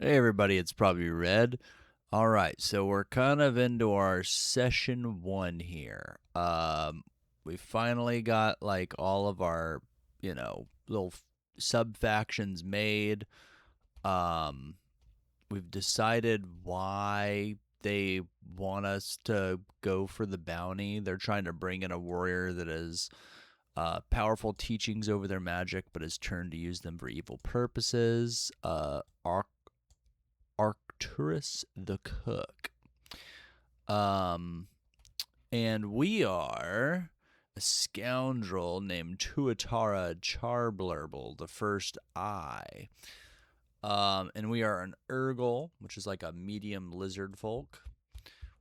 Hey everybody, it's probably Red. All right, so we're kind of into our session 1 here. We finally got like all of our, little sub factions made. Um, we've decided why they want us to go for the bounty. They're trying to bring in a warrior that has powerful teachings over their magic, but has turned to use them for evil purposes. Arcturus the Cook. Um, and we are a scoundrel named Tuatara Charblurble, the First Eye. And we are an Urgle, which is like a medium lizard folk.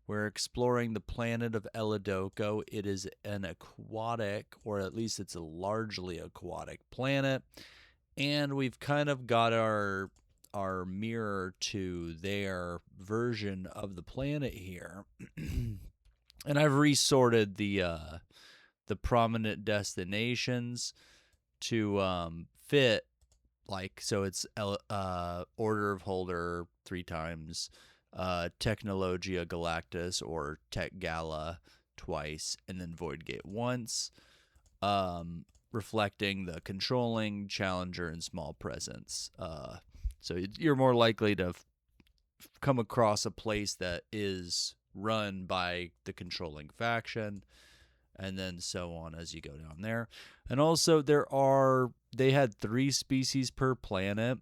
We're exploring the planet of Elidoko. It is an aquatic, or at least it's a largely aquatic planet. And we've kind of got our mirror to their version of the planet here. And I've resorted the prominent destinations to fit, like, so it's Order of Holder 3 times, Technologia Galactus or Tech Gala twice, and then Voidgate once, reflecting the controlling, challenger, and small presence. So you're more likely to come across a place that is run by the controlling faction, and then so on as you go down there. And also they had 3 species per planet.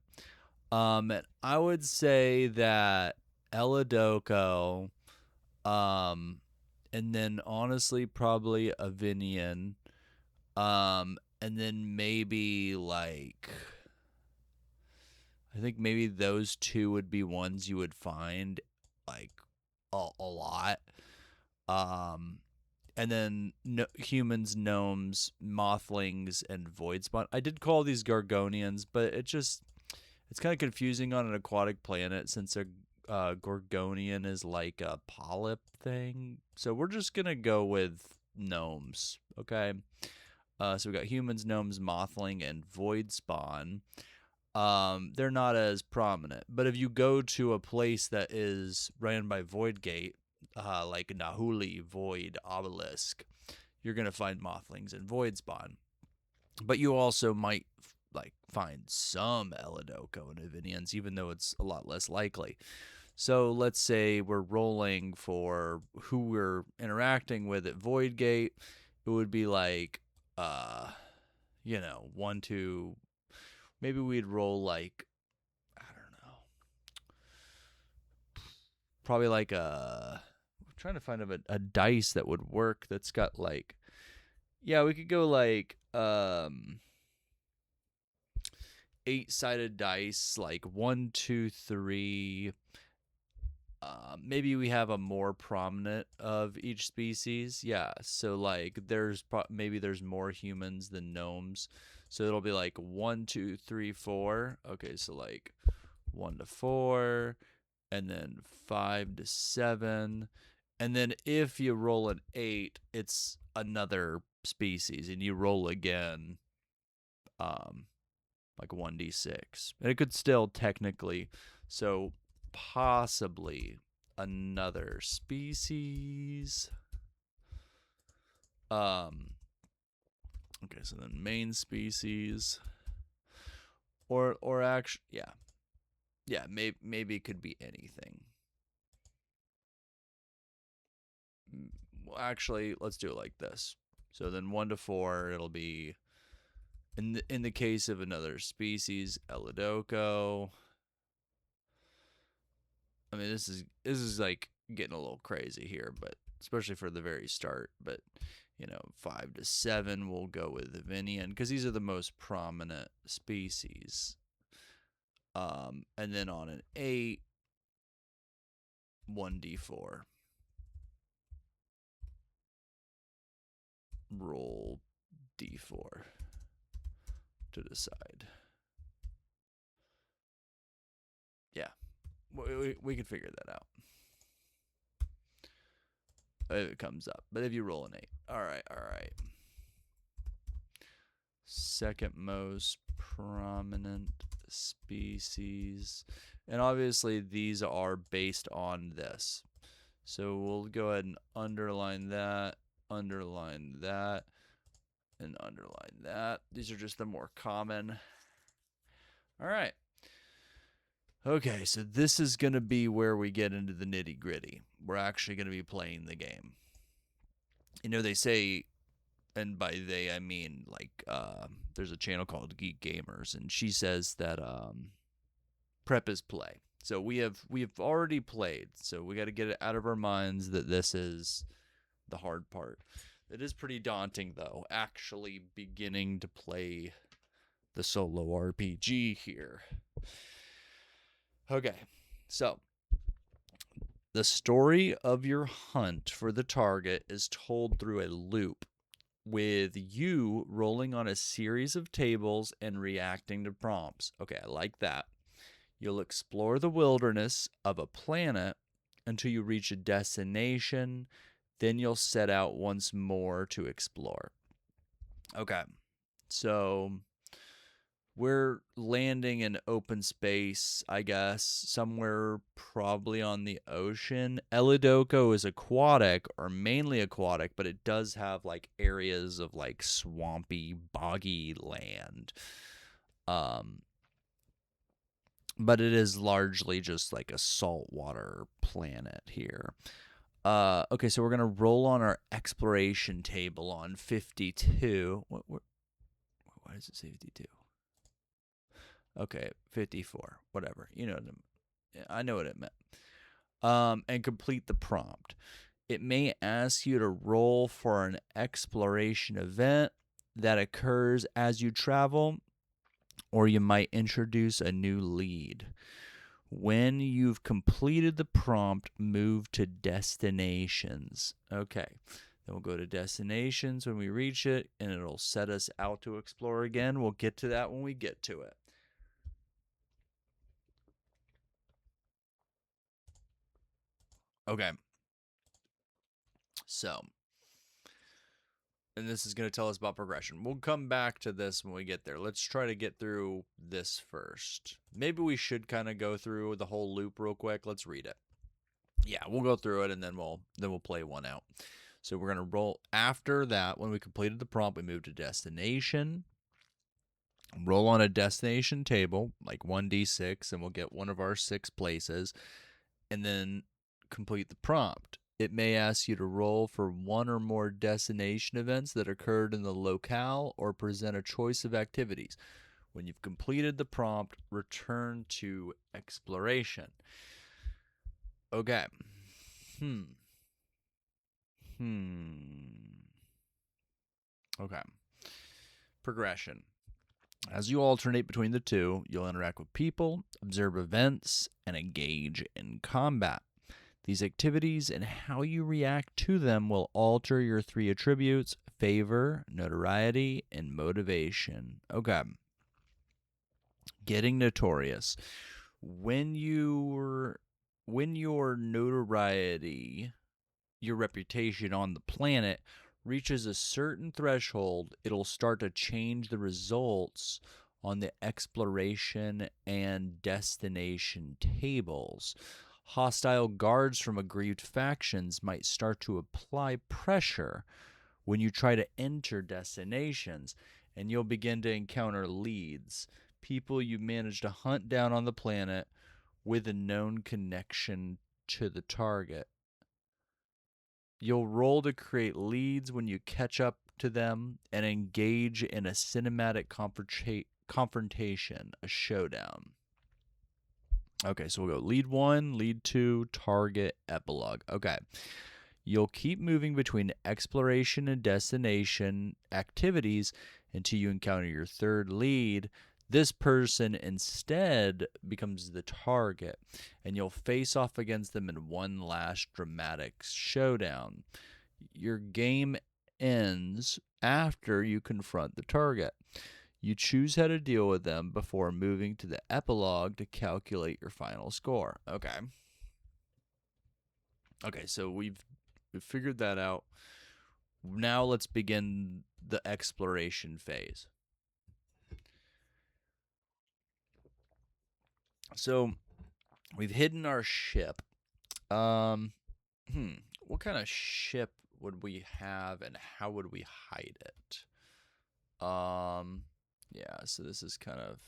And I would say that Elidoko, and then honestly probably Avinian, and then maybe like I think maybe those 2 would be ones you would find like a lot. Um, and then humans, gnomes, mothlings, and voidspawn. I did call these Gorgonians, but it's kind of confusing on an aquatic planet since a Gorgonian is like a polyp thing. So we're just gonna go with gnomes, okay? So we got humans, gnomes, mothling, and voidspawn. They're not as prominent. But if you go to a place that is ran by Voidgate, like Nahuli, Void, Obelisk, you're gonna find Mothlings and Voidspawn. But you also might like find some Elidoko and Avinians, even though it's a lot less likely. So let's say we're rolling for who we're interacting with at Voidgate. It would be like, 1, 2. Maybe we'd roll like, I don't know, probably like I'm trying to find a dice that would work that's got like, yeah, we could go like 8-sided dice, like 1, 2, 3. Maybe we have a more prominent of each species. Yeah, so like maybe there's more humans than gnomes, so it'll be like 1, 2, 3, 4. Okay, so like 1 to 4, and then 5 to 7, and then if you roll an 8, it's another species, and you roll again, um, like 1d6, and it could still technically, so possibly another species. Um, okay, so then main species, or actually, yeah, maybe it could be anything. Well, actually, let's do it like this. So then 1 to 4, it'll be in the case of another species, Elidoko. I mean, this is like getting a little crazy here, but especially for the very start. But 5 to 7, we'll go with the Vinian because these are the most prominent species. And then on an 8, 1d4. Roll d4 to decide. Yeah, we can figure that out if it comes up. But if you roll an 8, all right. Second most prominent species. And obviously these are based on this. So we'll go ahead and underline that, and underline that. These are just the more common. All right. Okay, so this is going to be where we get into the nitty gritty. We're actually going to be playing the game. You know, they say, and by they I mean like there's a channel called Geek Gamers, and she says that prep is play. So we have already played, so we got to get it out of our minds that this is the hard part. It is pretty daunting though, actually beginning to play the solo RPG here. Okay, so the story of your hunt for the target is told through a loop, with you rolling on a series of tables and reacting to prompts. Okay, I like that. You'll explore the wilderness of a planet until you reach a destination. Then you'll set out once more to explore. Okay, so we're landing in open space, I guess, somewhere probably on the ocean. Elidoko is aquatic, or mainly aquatic, but it does have like areas of like swampy, boggy land. But it is largely just like a saltwater planet here. Okay, so we're gonna roll on our exploration table on 52. Why does it say 52? Okay, 54. Whatever. You know, I know what it meant. And complete the prompt. It may ask you to roll for an exploration event that occurs as you travel, or you might introduce a new lead. When you've completed the prompt, move to destinations. Okay, then we'll go to destinations when we reach it, and it'll set us out to explore again. We'll get to that when we get to it. Okay, so, and this is going to tell us about progression. We'll come back to this when we get there. Let's try to get through this first. Maybe we should kind of go through the whole loop real quick. Let's read it. Yeah, we'll go through it, and then we'll play one out. So we're going to roll. After that, when we completed the prompt, we move to destination. Roll on a destination table, like 1d6, and we'll get one of our 6 places, and then complete the prompt. It may ask you to roll for one or more destination events that occurred in the locale, or present a choice of activities. When you've completed the prompt, return to exploration. Okay. Okay. Progression. As you alternate between the two, you'll interact with people, observe events, and engage in combat. These activities and how you react to them will alter your 3 attributes: favor, notoriety, and motivation. Okay. Getting notorious. When your notoriety, your reputation on the planet, reaches a certain threshold, it'll start to change the results on the exploration and destination tables. Hostile guards from aggrieved factions might start to apply pressure when you try to enter destinations, and you'll begin to encounter leads, people you manage to hunt down on the planet with a known connection to the target. You'll roll to create leads when you catch up to them and engage in a cinematic confrontation, a showdown. Okay, so we'll go lead 1, lead 2, target, epilogue. Okay. You'll keep moving between exploration and destination activities until you encounter your 3rd lead. This person instead becomes the target, and you'll face off against them in one last dramatic showdown. Your game ends after you confront the target. You choose how to deal with them before moving to the epilogue to calculate your final score. Okay. Okay, so we've figured that out. Now let's begin the exploration phase. So we've hidden our ship. What kind of ship would we have, and how would we hide it? Yeah. So this is kind of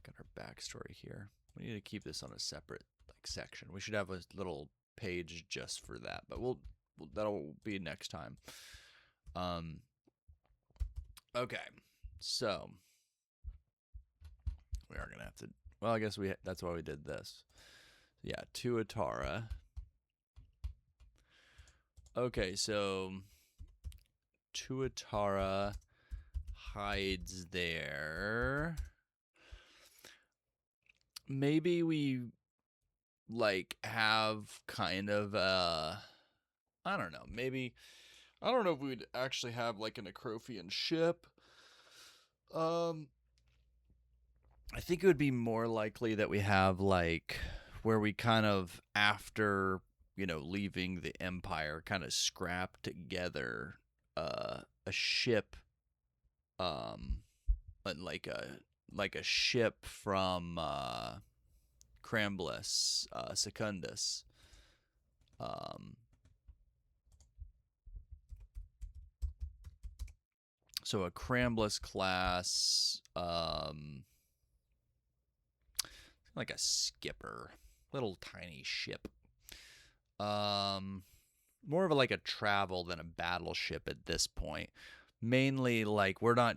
got our backstory here. We need to keep this on a separate section. We should have a little page just for that, but that'll be next time. Okay. So we are gonna have to. Well, I guess that's why we did this. Yeah, Tuatara. Okay, so Tuatara hides there. Maybe we have kind of I don't know. Maybe I don't know if we'd actually have an Acrophian ship. I think it would be more likely that we have where we kind of, after leaving the Empire, kind of scrap together a ship, like a ship from Cramblus Secundus. So a Cramblus class, like a skipper, little tiny ship. More of a travel than a battleship at this point. Mainly, it's not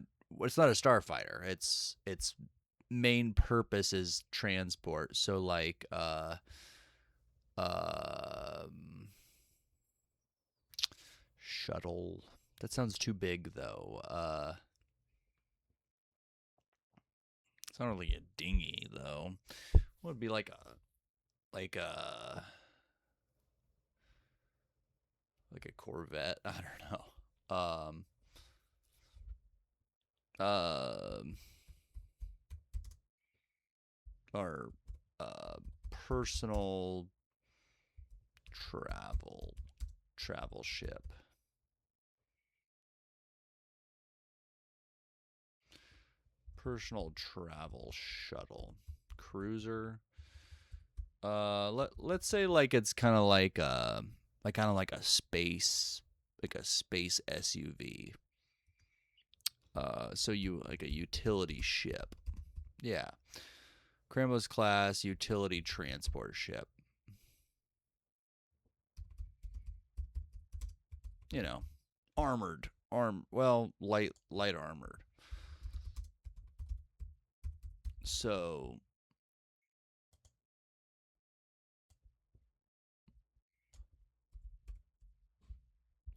a starfighter. Its main purpose is transport. So shuttle. That sounds too big though. It's not really a dinghy though. What would be like a Corvette? I don't know. Our personal travel ship. Personal travel shuttle. Cruiser. Let's say it's kind of like a space SUV. So you a utility ship. Yeah. Crambo's class utility transport ship. Armored. Light armored. So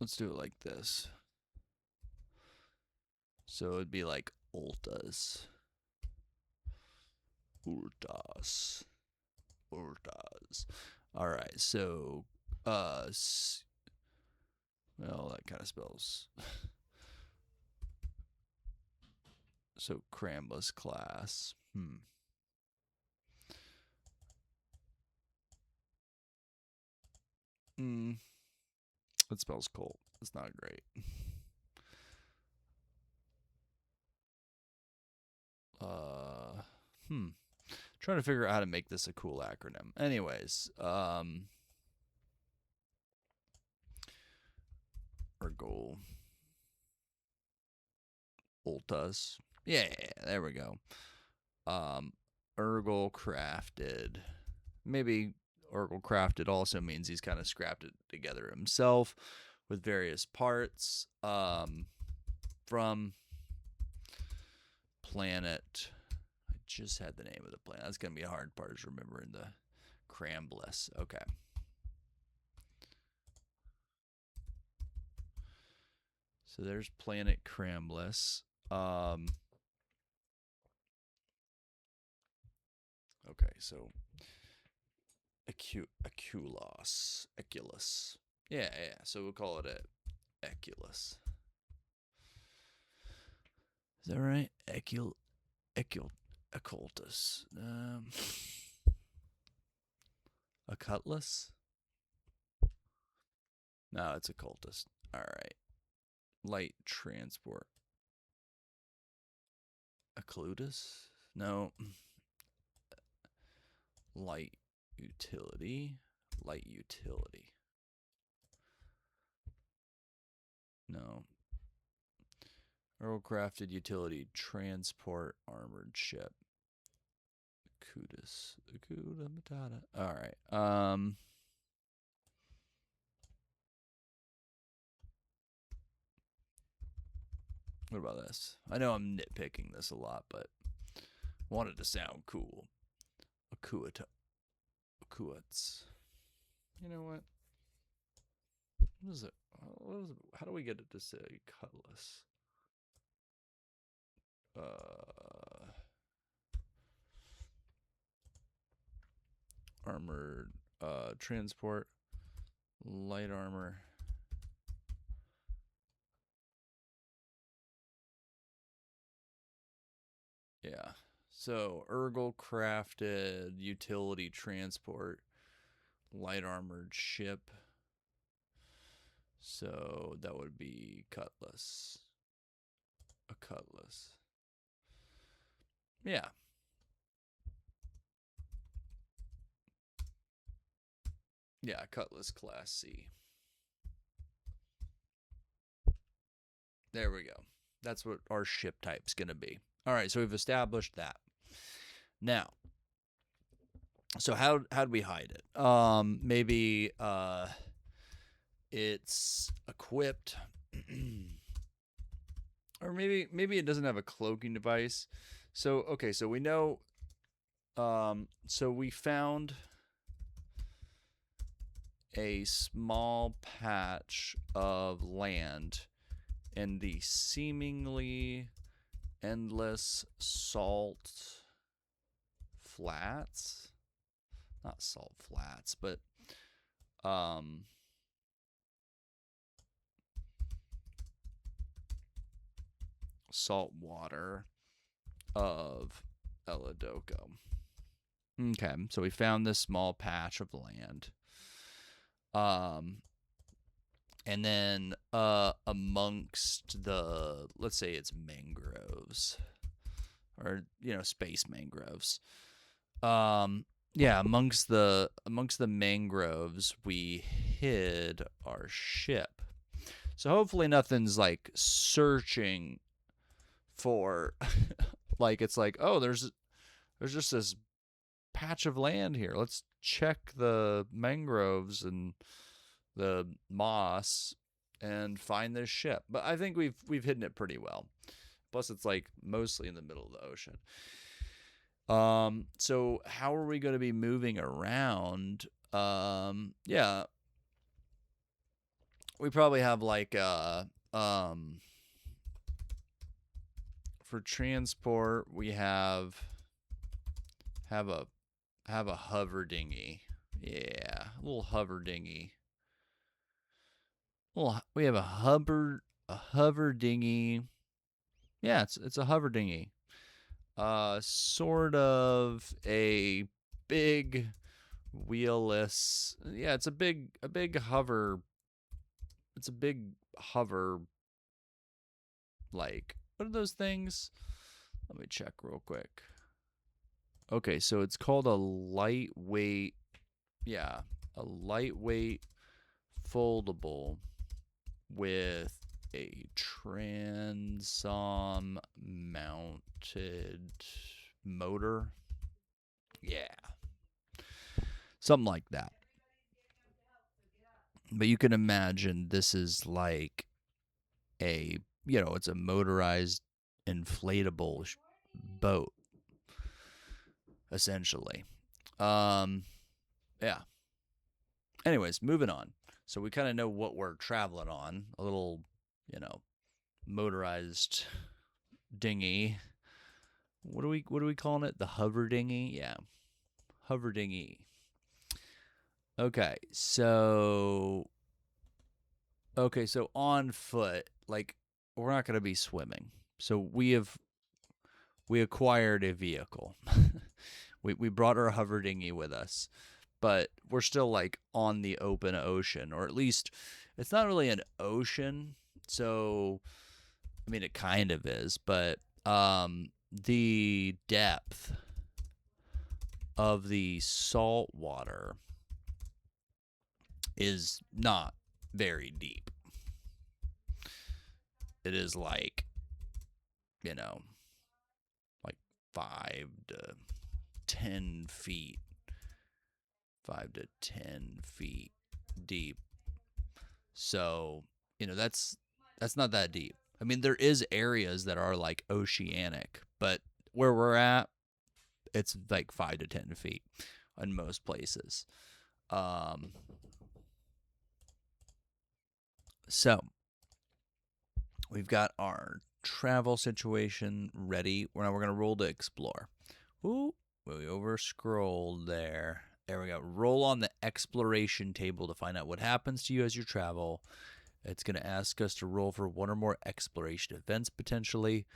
let's do it like this. So it'd be like Ultas. All right. So well, that kind of spells. So Cramblus class. That spells cold. It's not great. Trying to figure out how to make this a cool acronym. Anyways, Ergo Ultas. Yeah, there we go. Ergo crafted. Maybe Ergo crafted also means he's kind of scrapped it together himself with various parts from planet. I just had the name of the planet. That's going to be a hard part, is remembering the Cramblus. Okay. So there's planet Cramblus. Okay, so Eculus. Yeah. So we'll call it a Eculus. Is that right? Occultus. A cutlass? No, it's a cultist. All right. Light transport. Occlutus? No. Light utility. Light utility. No. Earl-crafted utility. Transport armored ship. Akudis. Akuda Matata. Alright. What about this? I know I'm nitpicking this a lot, but wanted to sound cool. Akuats. You know what? What is it? How do we get it to say cutlass? Armored transport, light armor. Yeah. So Urgle crafted utility transport, light armored ship. So that would be cutlass. A cutlass. Yeah. Yeah, cutlass class C. There we go. That's what our ship type's going to be. All right, so we've established that. Now, so how'd we hide it? Maybe it's equipped, or maybe it doesn't have a cloaking device. So okay, so we know. So we found a small patch of land in the seemingly endless salt flats. Not salt flats, but salt water of Eladoko. Okay, so we found this small patch of land. And then amongst the, let's say it's mangroves, or space mangroves. Yeah, amongst the mangroves, we hid our ship. So hopefully nothing's like searching for, like it's like, oh, there's just this patch of land here. Let's check the mangroves and the moss and find this ship. But I think we've hidden it pretty well. Plus, it's like mostly in the middle of the ocean. So how are we going to be moving around? Yeah, we probably have like for transport we have a hover dinghy. Yeah, a little hover dinghy. Well, we have a hover dinghy. Yeah, it's a hover dinghy. Sort of a big wheelless. Yeah, it's a big hover. It's a big hover. Like, what are those things? Let me check real quick. Okay, so it's called a lightweight. Yeah, a lightweight foldable with a transom mounted motor. Yeah. Something like that. But you can imagine this is like a, it's a motorized inflatable boat, essentially. Yeah. Anyways, moving on. So we kind of know what we're traveling on. A little, motorized dinghy. What are we calling it? The hover dinghy? Yeah. Hover dinghy. Okay, so on foot, like we're not going to be swimming. So we acquired a vehicle. we brought our hover dinghy with us, but we're still like on the open ocean, or at least it's not really an ocean. So I mean it kind of is, but the depth of the salt water is not very deep. It is like, you know, like 5 to 10 feet, 5 to 10 feet deep. So, that's not that deep. I mean, there is areas that are like oceanic, but where we're at, it's like 5 to 10 feet in most places. So we've got our travel situation ready. Now we're going to roll to explore. Ooh, we over scrolled there. There we go. Roll on the exploration table to find out what happens to you as you travel. It's going to ask us to roll for one or more exploration events potentially,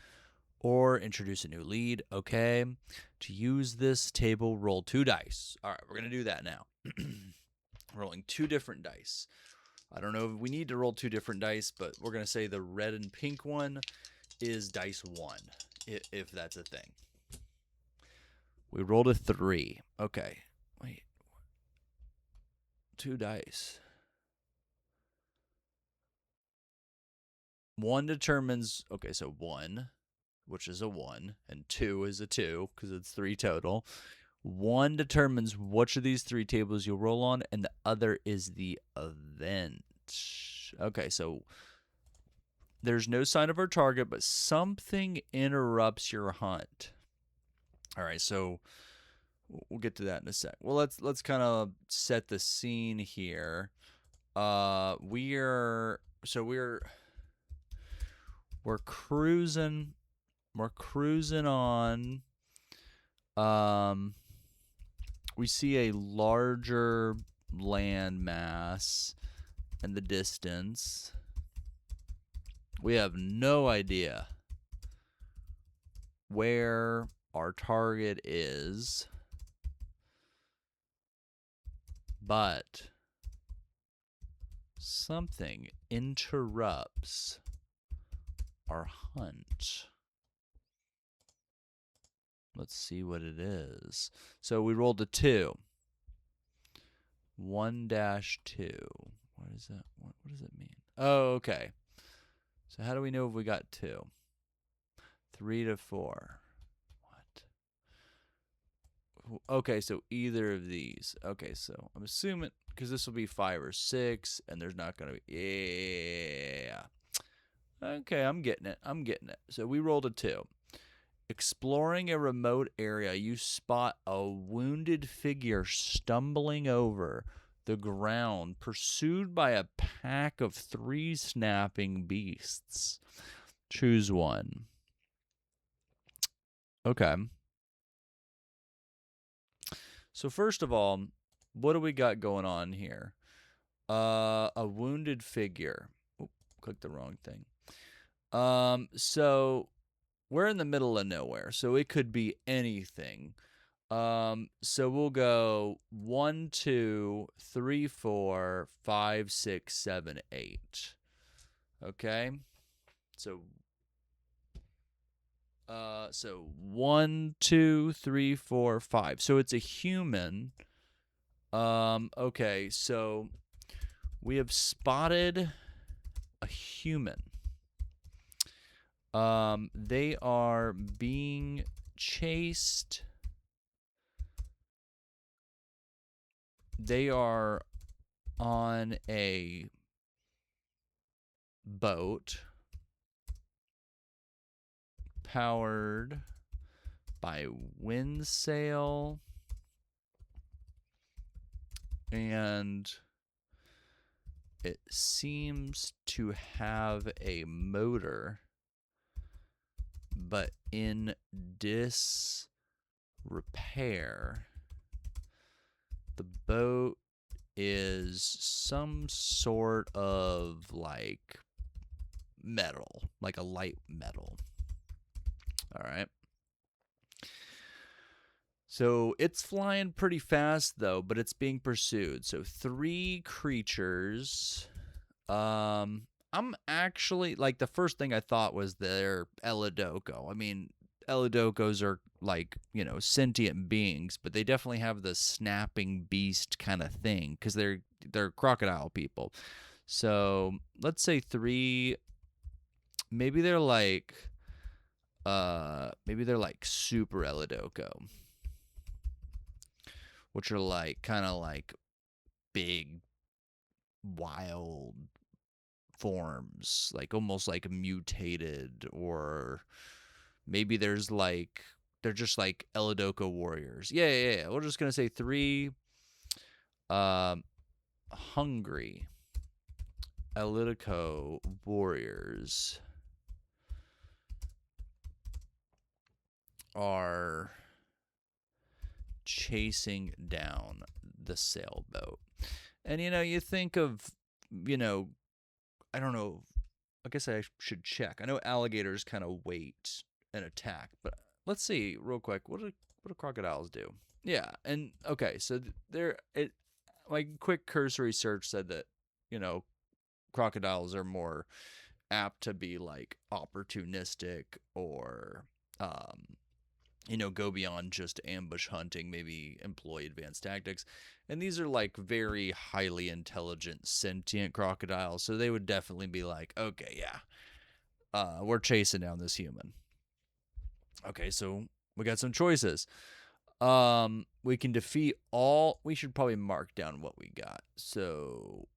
or introduce a new lead. Okay. To use this table, roll 2 dice. All right, we're going to do that now. Rolling 2 different dice. I don't know if we need to roll 2 different dice, but we're going to say the red and pink one is dice 1, if that's a thing. We rolled a 3. Okay. Wait. 2 dice. 1 determines, okay, so 1, which is a 1, and 2 is a 2, because it's 3 total. 1 determines which of these 3 tables you'll roll on, and the other is the event. Okay, so there's no sign of our target, but something interrupts your hunt. All right, so we'll get to that in a sec. Well, let's kind of set the scene here. We're cruising. We're cruising on. We see a larger land mass in the distance. We have no idea where our target is, but something interrupts our hunt. Let's see what it is. So we rolled a 2. 1-2. What is that? What does it mean? Oh, okay. So how do we know if we got 2? 3 to 4. What? Okay, so either of these. Okay, so I'm assuming, because this will be 5 or 6, and there's not going to be... Yeah. Okay, I'm getting it. So we rolled a 2. Exploring a remote area, you spot a wounded figure stumbling over the ground, pursued by a pack of 3 snapping beasts. Choose one. Okay. So first of all, what do we got going on here? A wounded figure. Oop, clicked the wrong thing. So we're in the middle of nowhere, so it could be anything. So we'll go 1, 2, 3, 4, 5, 6, 7, 8. Okay. So 1, 2, 3, 4, 5. So it's a human. Okay, so we have spotted a human. They are being chased. They are on a boat powered by wind sail and it seems to have a motor, but in disrepair. The boat is some sort of like metal, like a light metal. All right. So it's flying pretty fast though, but it's being pursued. So 3 creatures. I'm actually like, the first thing I thought was they're Elidoko. I mean, Elidokos are like, you know, sentient beings, but they definitely have the snapping beast kind of thing because they're crocodile people. So let's say 3. Maybe they're like super Elidoko, which are like kind of like big wild forms, like almost like mutated, or maybe there's like they're just like Elidoko warriors. Yeah. We're just gonna say 3 hungry Elidoko warriors are chasing down the sailboat. And you know, you think of, you know, I don't know, I guess I should check. I know alligators kind of wait and attack, but let's see real quick. What do crocodiles do? Yeah, and okay, so my quick cursory search said that, you know, crocodiles are more apt to be like opportunistic or you know, go beyond just ambush hunting, maybe employ advanced tactics. And these are like very highly intelligent, sentient crocodiles. So they would definitely be like, okay, yeah, we're chasing down this human. Okay, so we got some choices. We can defeat all. We should probably mark down what we got. So,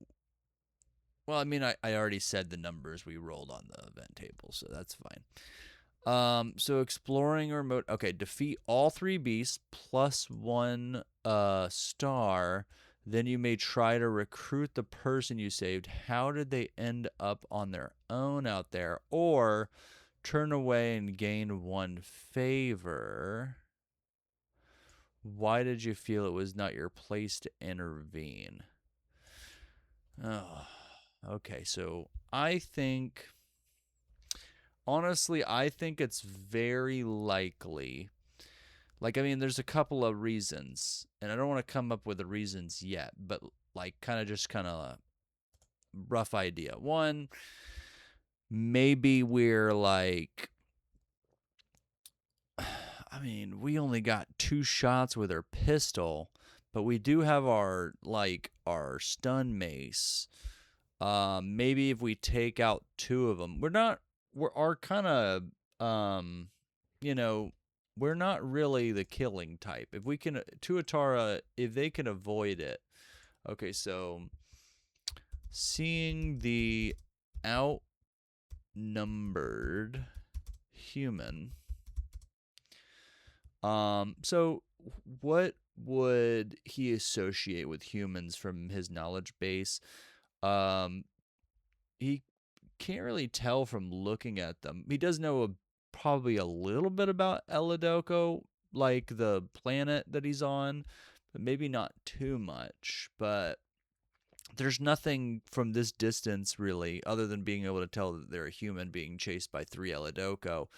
well, I mean, I already said the numbers we rolled on the event table, so that's fine. So exploring remote. Okay, defeat all 3 beasts plus 1 star. Then you may try to recruit the person you saved. How did they end up on their own out there? Or turn away and gain 1 favor. Why did you feel it was not your place to intervene? Oh, okay. So I think. Honestly, I think it's very likely. Like, I mean, there's a couple of reasons, and I don't want to come up with the reasons yet, but like, kind of rough idea. One, maybe we're like, I mean, we only got 2 shots with our pistol, but we do have our stun mace. Maybe if we take out 2 of them, we're kind of, you know, we're not really the killing type. If we can, Tuatara, if they can avoid it. Okay, so seeing the outnumbered human. So what would he associate with humans from his knowledge base? He can't really tell from looking at them. He does know probably a little bit about Elidoko, like the planet that he's on, but maybe not too much. But there's nothing from this distance really, other than being able to tell that they're a human being chased by 3 Elidoko,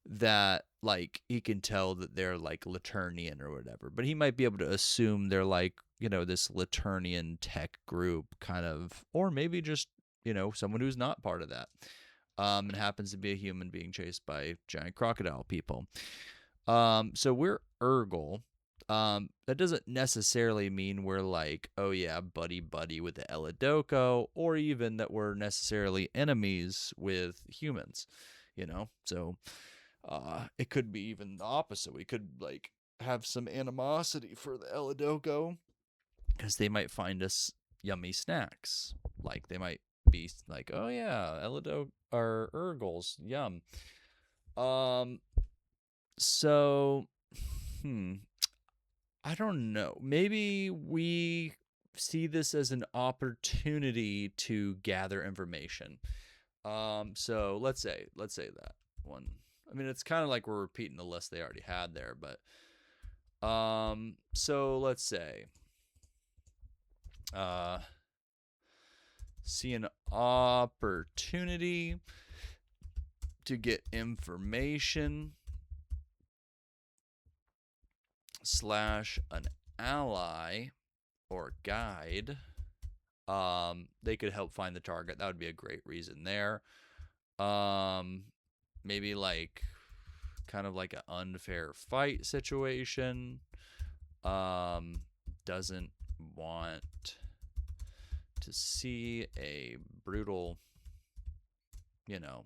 that like he can tell that they're like Laternian or whatever. But he might be able to assume they're like, you know, this Laternian tech group kind of, or maybe just, you know, someone who's not part of that. And happens to be a human being chased by giant crocodile people. So we're Urgle. That doesn't necessarily mean we're like, oh yeah, buddy with the Elidoko, or even that we're necessarily enemies with humans, you know? So it could be even the opposite. We could like have some animosity for the Elidoko because they might find us yummy snacks. Like they might be like, oh yeah, Elidoko or Urgles, yum. So, I don't know. Maybe we see this as an opportunity to gather information. So let's say that one. I mean, it's kind of like we're repeating the list they already had there, but so let's say see an opportunity to get information / an ally or guide. They could help find the target. That would be a great reason there. Maybe like kind of like an unfair fight situation. Doesn't want to see a brutal, you know,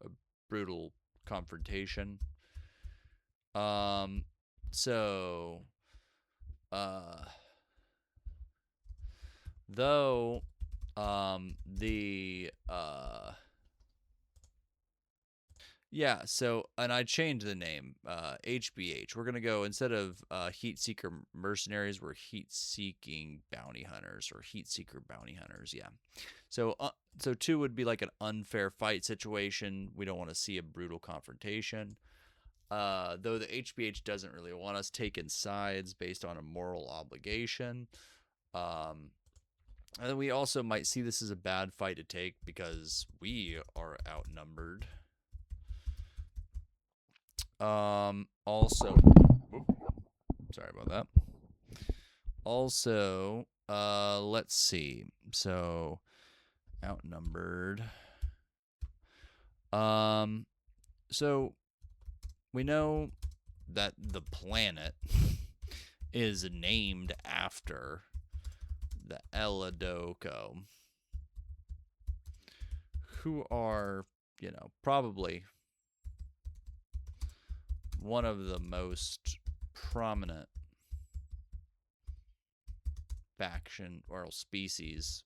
a brutal confrontation. So, though, yeah, so, and I changed the name, HBH. We're going to go, instead of Heat Seeker Mercenaries, we're Heat Seeking Bounty Hunters, or Heat Seeker Bounty Hunters, yeah. So, so 2 would be like an unfair fight situation. We don't want to see a brutal confrontation. Though the HBH doesn't really want us taking sides based on a moral obligation. And then we also might see this as a bad fight to take because we are outnumbered. Also, whoop, sorry about that. Also, let's see. So, outnumbered. So we know that the planet is named after the Eladoko, who are, you know, probably one of the most prominent faction or species.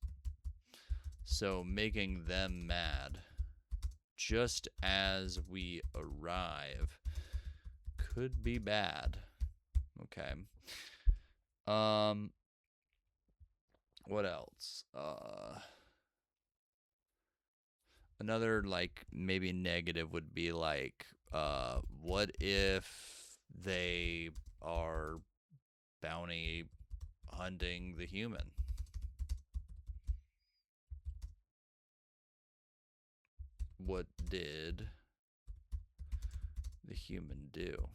So making them mad just as we arrive could be bad. Okay. What else? Another, like, maybe negative would be like, what if they are bounty hunting the human? What did the human do?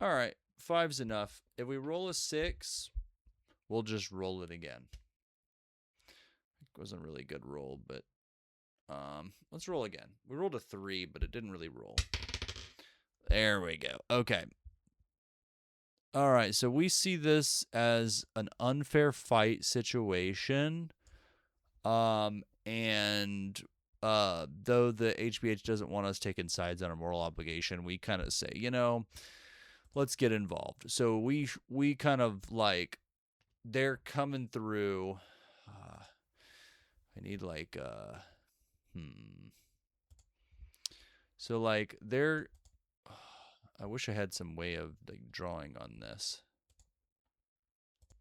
All right, 5's enough. If we roll a 6, we'll just roll it again. It wasn't a really good roll, but let's roll again. We rolled a 3, but it didn't really roll. There we go. Okay. All right, so we see this as an unfair fight situation. And though the HBH doesn't want us taking sides on a moral obligation, we kind of say, you know, let's get involved. So we kind of, like, they're coming through. I need, like, so, like, they're, I wish I had some way of, like, drawing on this.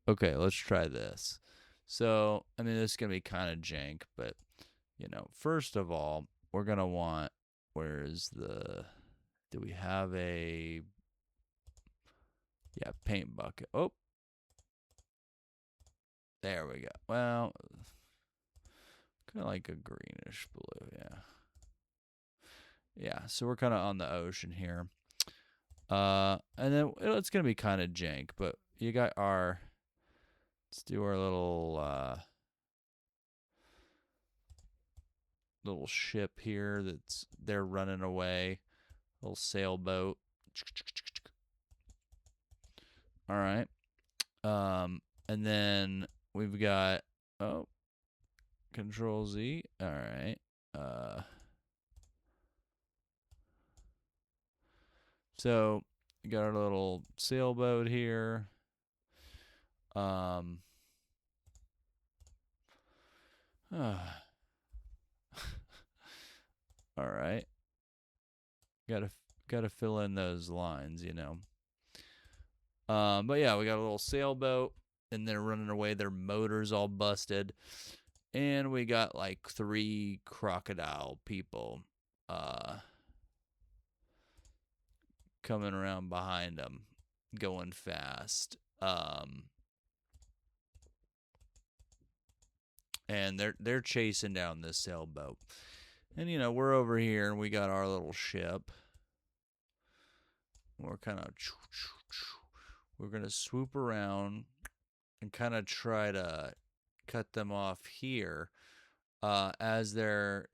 Okay, let's try this. So, I mean, this is going to be kind of jank, but, you know, first of all, we're going to want, where's the, do we have a, yeah, paint bucket. Oh, there we go. Well, kind of like a greenish blue, yeah. Yeah, so we're kind of on the ocean here. And then it's going to be kind of jank, but you got our, let's do our little little ship here that's, they're running away. Little sailboat. All right. And then we've got, oh, Control Z. All right. So we got our little sailboat here. All right. Gotta fill in those lines, you know. But yeah, we got a little sailboat, and they're running away. Their motor's all busted, and we got like 3 crocodile people, coming around behind them, going fast. And they're chasing down this sailboat. And, you know, we're over here and we got our little ship. We're kind of, we're going to swoop around and kind of try to cut them off here. as they're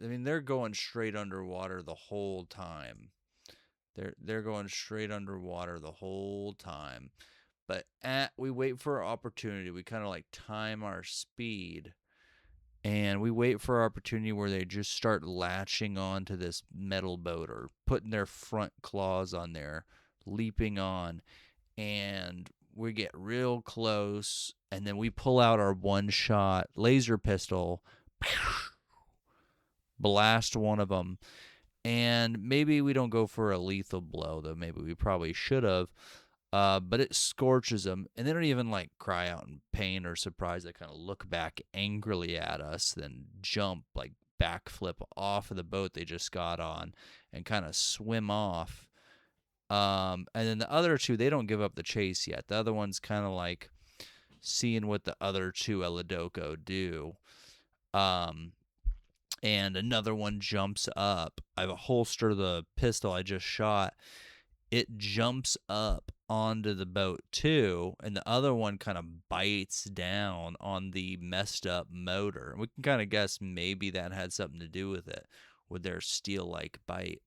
going straight underwater the whole time. They're going straight underwater the whole time. But we wait for our opportunity. We kind of like time our speed, and we wait for our opportunity where they just start latching onto this metal boat or putting their front claws on there, leaping on, and we get real close, and then we pull out our one shot laser pistol, blast one of them, and maybe we don't go for a lethal blow, though maybe we probably should have. But it scorches them, and they don't even like cry out in pain or surprise. They kind of look back angrily at us, then jump, like backflip off of the boat they just got on, and kind of swim off. And then the other two, they don't give up the chase yet. The other one's kind of like seeing what the other two Elidoko do. And another one jumps up. I holster the pistol I just shot. It jumps up onto the boat too, and the other one kind of bites down on the messed up motor. We can kind of guess maybe that had something to do with it, with their steel-like bite.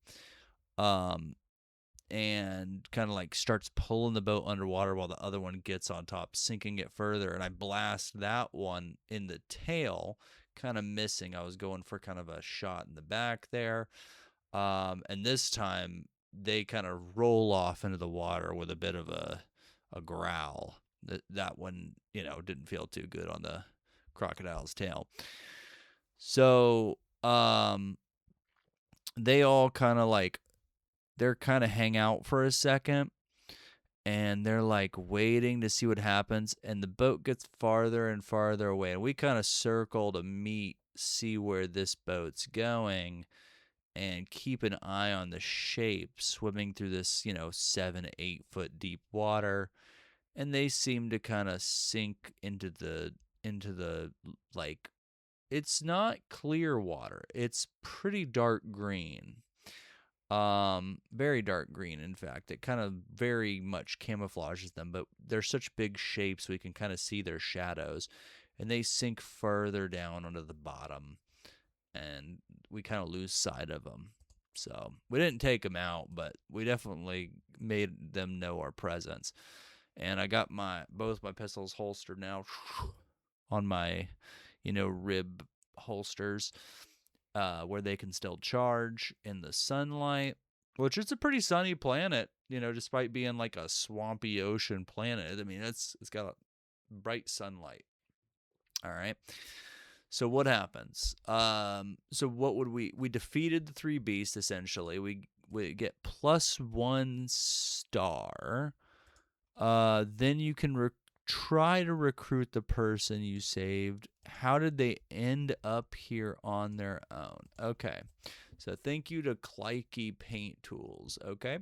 And kind of like starts pulling the boat underwater while the other one gets on top, sinking it further. And I blast that one in the tail, kind of missing. I was going for kind of a shot in the back there. And this time they kind of roll off into the water with a bit of a growl. That one, didn't feel too good on the crocodile's tail. So they all kind of like, they're kind of hang out for a second, and they're like waiting to see what happens, and the boat gets farther and farther away, and we kind of circle to see where this boat's going, and keep an eye on the shape swimming through this 7 to 8 foot deep water. And they seem to kind of sink into the like, it's not clear water, it's pretty dark green. Very dark green, in fact. It kind of very much camouflages them, but they're such big shapes we can kind of see their shadows, and they sink further down onto the bottom, and we kind of lose sight of them. So we didn't take them out, but we definitely made them know our presence. And I got both my pistols holstered now on my, rib holsters. Where they can still charge in the sunlight, which is a pretty sunny planet, despite being like a swampy ocean planet. I mean, it's got a bright sunlight. All right. So what happens? So what would we defeated the 3 beasts, essentially. We get +1 star. Then you can try to recruit the person you saved. How did they end up here on their own? Okay, so thank you to Klike Paint Tools. Okay,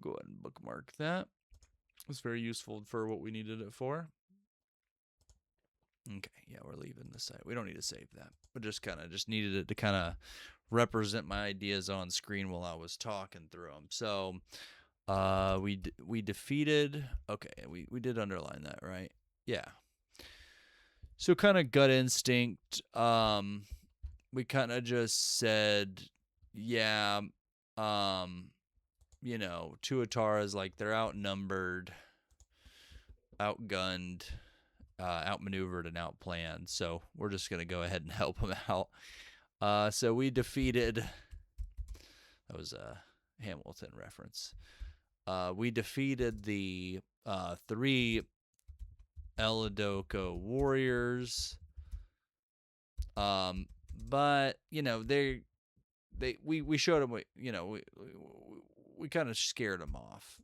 go ahead and bookmark that. It's very useful for what we needed it for. Okay, yeah, we're leaving the site. We don't need to save that. We just needed it to kind of represent my ideas on screen while I was talking through them. So we defeated, okay, we did underline that, right? Yeah. So kind of gut instinct, we kind of just said, yeah, Tuatara's like, they're outnumbered, outgunned, outmaneuvered, and outplanned, so we're just going to go ahead and help them out. So we defeated, that was a Hamilton reference. We defeated the 3 Elidoko warriors. But we showed them, we kind of scared them off.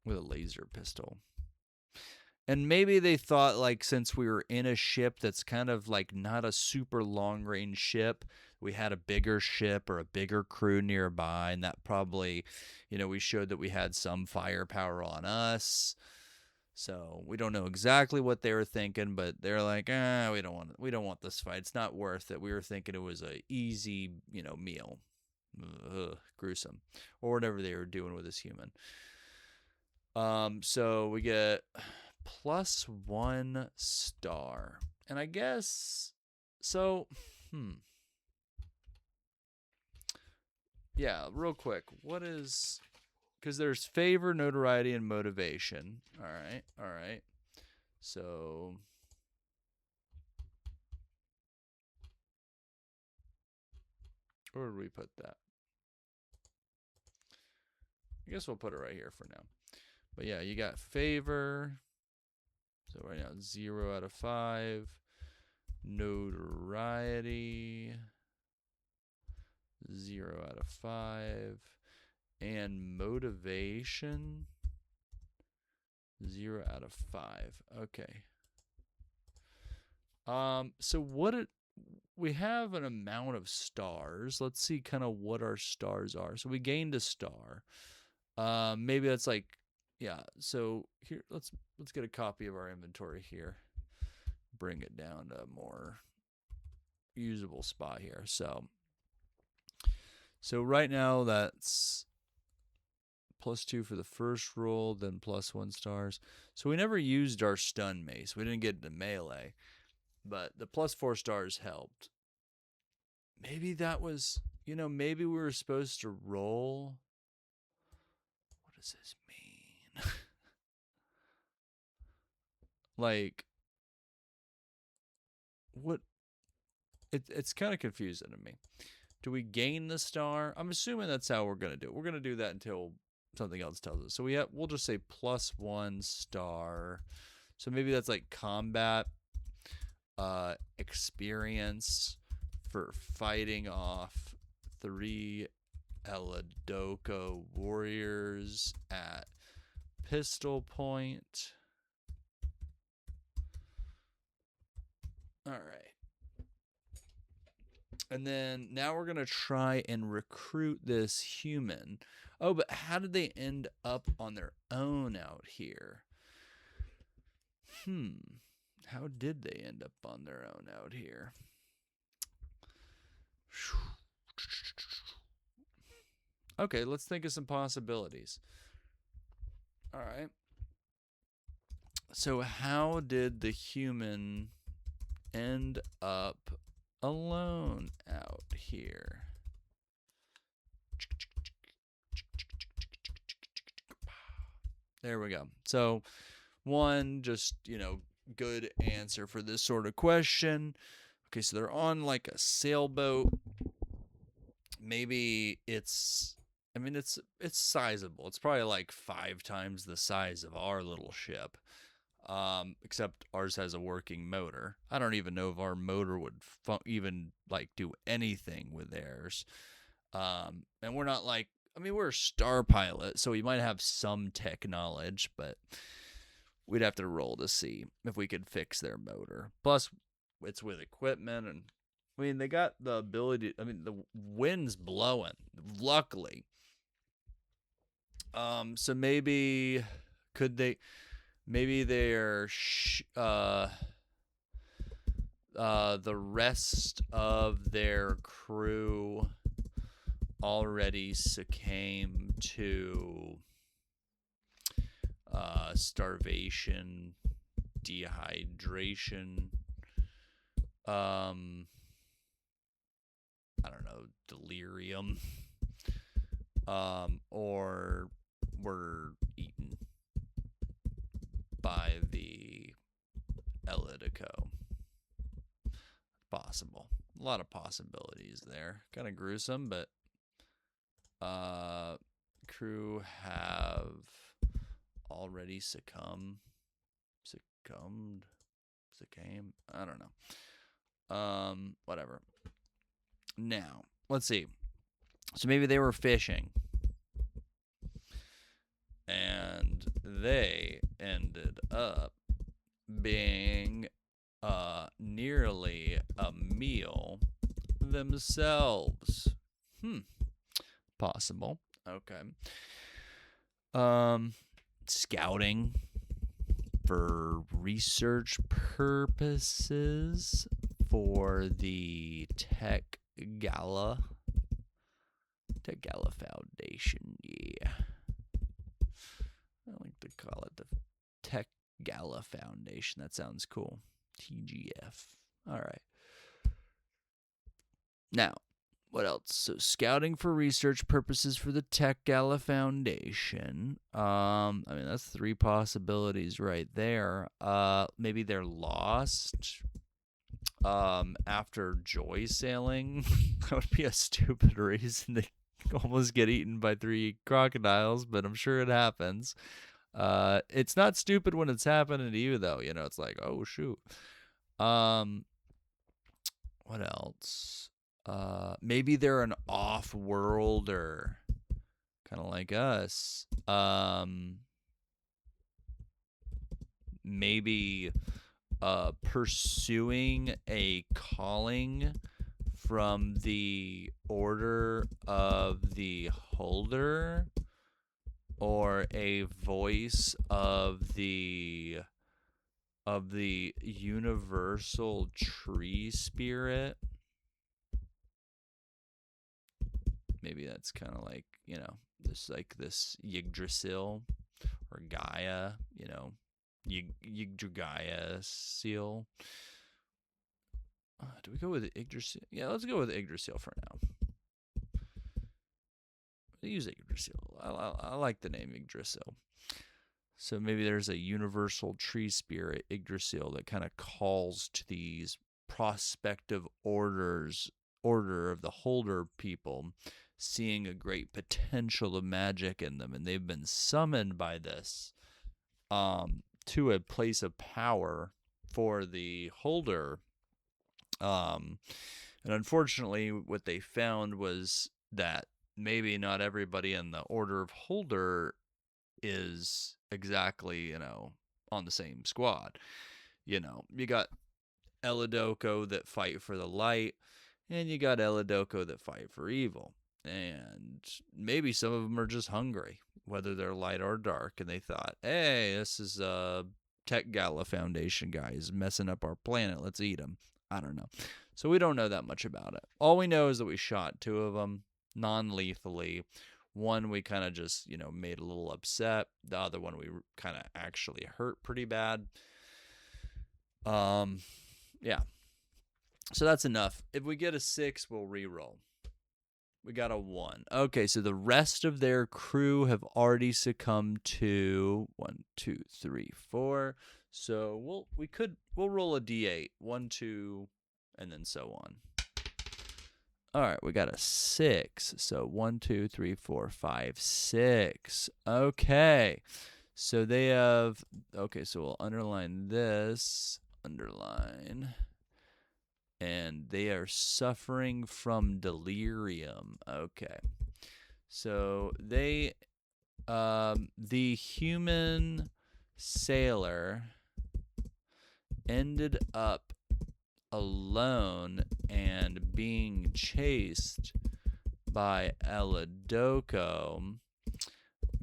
With a laser pistol. And maybe they thought, like, since we were in a ship that's kind of like not a super long range ship, we had a bigger ship or a bigger crew nearby, and that probably, we showed that we had some firepower on us. So we don't know exactly what they were thinking, but they're like, we don't want this fight. It's not worth it. We were thinking it was a easy, meal. Gruesome. Or whatever they were doing with this human. So we get +1 star. And I guess, so, yeah, real quick. What is, because there's favor, notoriety, and motivation. All right. So, where did we put that? I guess we'll put it right here for now. But yeah, you got favor. So right now, 0 out of 5. Notoriety, 0 out of 5. And motivation, 0 out of 5. Okay. So we have an amount of stars. Let's see kind of what our stars are. So we gained a star. Maybe that's like, yeah. So here, let's get a copy of our inventory here. Bring it down to a more usable spot here. So right now that's +2 for the first roll, then +1 stars. So we never used our stun mace. We didn't get into melee, but the +4 stars helped. Maybe that was, maybe we were supposed to roll. What does this mean? Like, what? It's kind of confusing to me. Do we gain the star? I'm assuming that's how we're going to do it. We're going to do that until something else tells us. So we'll just say +1 star. So maybe that's like combat experience for fighting off 3 Eladoko warriors at pistol point. All right. And then now we're going to try and recruit this human. Oh, but how did they end up on their own out here? How did they end up on their own out here? Okay, let's think of some possibilities. All right. So how did the human end up alone out here? There we go. So one, just, good answer for this sort of question. Okay, so they're on like a sailboat. Maybe it's sizable. It's probably like 5 times the size of our little ship. Except ours has a working motor. I don't even know if our motor would even like do anything with theirs. And we're not like, we're a star pilot, so we might have some tech knowledge, but we'd have to roll to see if we could fix their motor. Plus, it's with equipment, and they got the ability. The wind's blowing, luckily. So maybe they're the rest of their crew already succumbed to starvation, dehydration, I don't know, delirium, or were eaten by the Elitico. Possible. A lot of possibilities there. Kind of gruesome, but crew have already succumbed. I don't know. Whatever. Now, let's see. So maybe they were fishing, and they ended up being nearly a meal themselves. Possible. Okay. Scouting for research purposes for the Tech Gala Foundation. Yeah. I like the call it? The Tech Gala Foundation. That sounds cool. TGF. All right. Now, what else? So, scouting for research purposes for the Tech Gala Foundation. I mean, that's 3 possibilities right there. Maybe they're lost after joy sailing. That would be a stupid reason to almost get eaten by 3 crocodiles, but I'm sure it happens. It's not stupid when it's happening to you, though. You know, it's like, oh, shoot. What else? Maybe they're an off-worlder, kind of like us. Maybe pursuing a calling from the Order of the Holder, or a voice of the universal tree spirit. Maybe that's kind of like, you know, this Yggdrasil or Gaia, you know, Yggdragaia seal. Do we go with Yggdrasil? Yeah, let's go with Yggdrasil for now. Use Yggdrasil. I like the name Yggdrasil. So maybe there's a universal tree spirit, Yggdrasil, that kind of calls to these prospective order of the Holder people, seeing a great potential of magic in them, and they've been summoned by this to a place of power for the Holder. And unfortunately, what they found was that maybe not everybody in the Order of Holder is exactly, you know, on the same squad. You know, you got Elidoko that fight for the light, and you got Elidoko that fight for evil. And maybe some of them are just hungry, whether they're light or dark, and they thought, hey, this is Tech Gala Foundation guys messing up our planet. Let's eat them. I don't know. So we don't know that much about it. All we know is that we shot 2 of them non-lethally. One we kind of just, you know, made a little upset. The other one we kind of actually hurt pretty bad. Yeah. So that's enough. If we get a 6, we'll re-roll. We got a 1. Okay, so the rest of their crew have already succumbed to 1, 2, 3, 4. So we'll roll a d8. 1, 2, and then so on. All right, we got a 6. So 1, 2, 3, 4, 5, 6. Okay. So they have, okay, so we'll underline this, underline, and they are suffering from delirium. Okay. So they, the human sailor ended up alone and being chased by Elidoko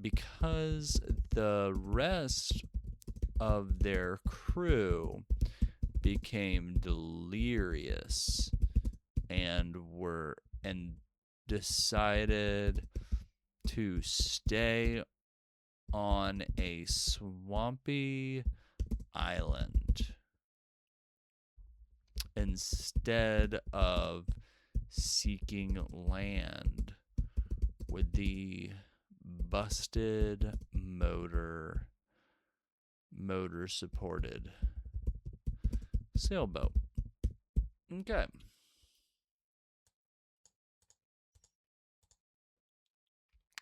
because the rest of their crew became delirious and decided to stay on a swampy island instead of seeking land with the busted motor supported sailboat. Okay.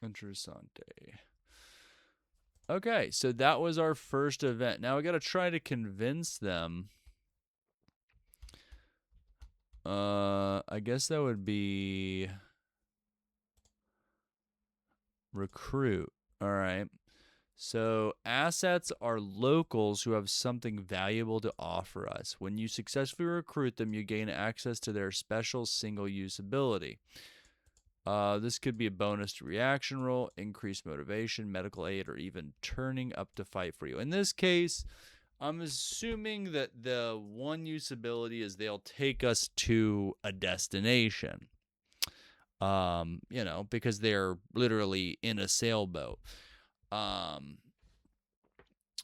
Interessante. Okay, so that was our first event. Now we got to try to convince them. I guess that would be recruit. All right. So assets are locals who have something valuable to offer us. When you successfully recruit them, you gain access to their special single-use ability. This could be a bonus to reaction roll, increased motivation, medical aid, or even turning up to fight for you. In this case, I'm assuming that the one-use ability is they'll take us to a destination. You know, because they're literally in a sailboat.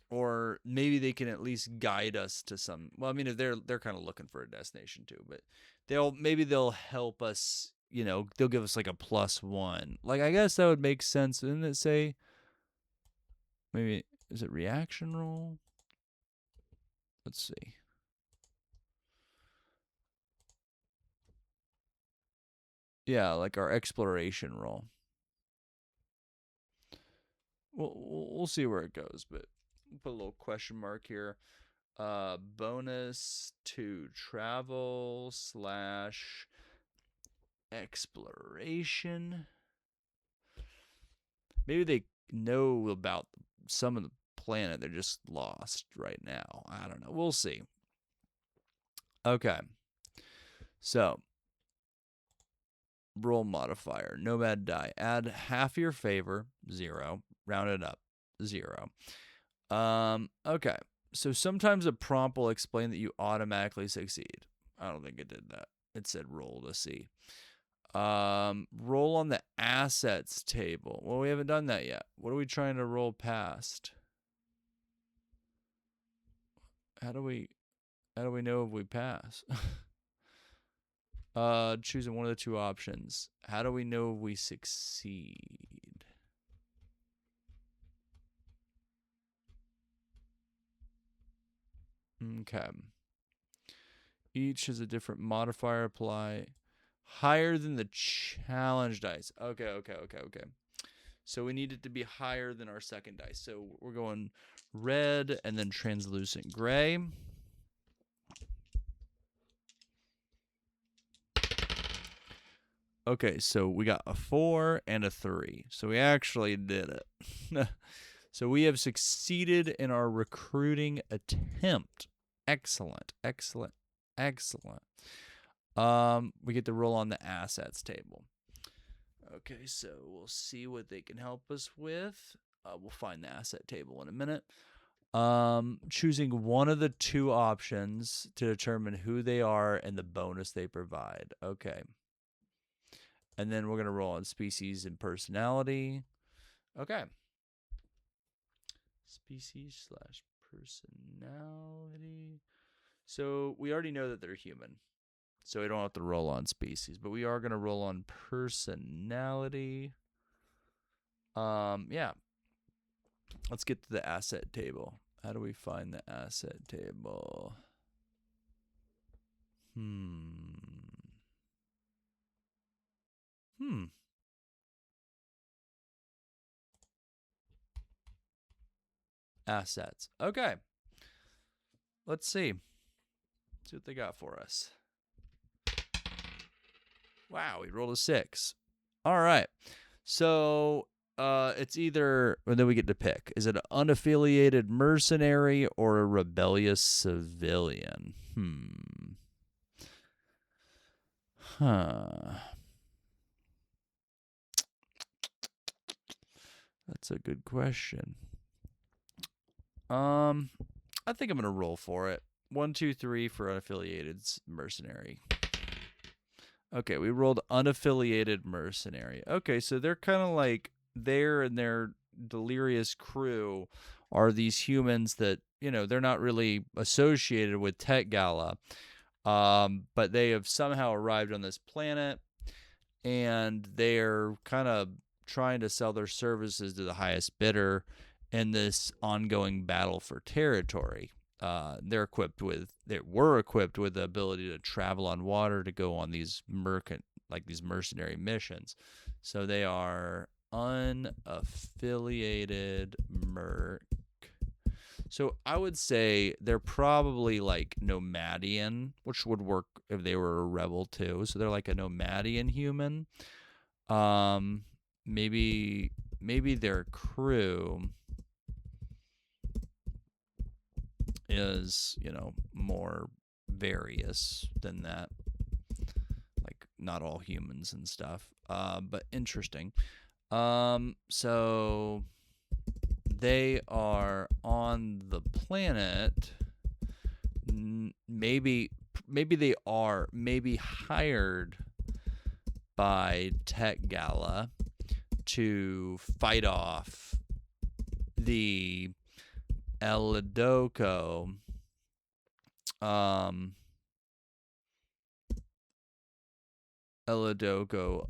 or maybe they can at least guide us to some. Well, I mean, if they're kind of looking for a destination too, but they'll help us. They'll give us like a +1. Like, I guess that would make sense. Didn't it say? Maybe is it reaction roll? Let's see. Yeah, like our exploration roll. We'll see where it goes, but put a little question mark here. Bonus to travel / exploration. Maybe they know about some of the planet. They're just lost right now. I don't know. We'll see. Okay. So, roll modifier. Nomad die. Add half your favor. 0. Round it up. 0. Okay. So sometimes a prompt will explain that you automatically succeed. I don't think it did that. It said roll to see. Roll on the assets table. Well, we haven't done that yet. What are we trying to roll past? How do we know if we pass? Choosing one of the 2 options. How do we know if we succeed? Okay. Each has a different modifier apply. Higher than the challenge dice. Okay. So we need it to be higher than our second dice. So we're going red and then translucent gray. Okay, so we got a 4 and a 3. So we actually did it. So we have succeeded in our recruiting attempt. Excellent. We get to roll on the assets table. Okay, so we'll see what they can help us with. We'll find the asset table in a minute. Choosing one of the 2 options to determine who they are and the bonus they provide. Okay. And then we're going to roll on species and personality. Okay. Species / personality. So we already know that they're human. So we don't have to roll on species. But we are going to roll on personality. Yeah. Let's get to the asset table. How do we find the asset table? Assets. Okay. Let's see. See what they got for us. Wow, we rolled a 6. All right. So it's either, and then we get to pick. Is it an unaffiliated mercenary or a rebellious civilian? That's a good question. I think I'm gonna roll for it. 1, 2, 3 for unaffiliated mercenary. Okay, we rolled unaffiliated mercenary. Okay, so they're kind of like there and their delirious crew are these humans that, they're not really associated with Tech Gala, but they have somehow arrived on this planet and they're kind of trying to sell their services to the highest bidder in this ongoing battle for territory. They were equipped with the ability to travel on water to go on these mercenary missions. So they are unaffiliated merc. So I would say they're probably like nomadian, which would work if they were a rebel too. So they're like a nomadian human. Maybe their crew is, more various than that. Like not all humans and stuff. But interesting. So they are on the planet. Maybe they are hired by Tech Gala to fight off the Elidoko,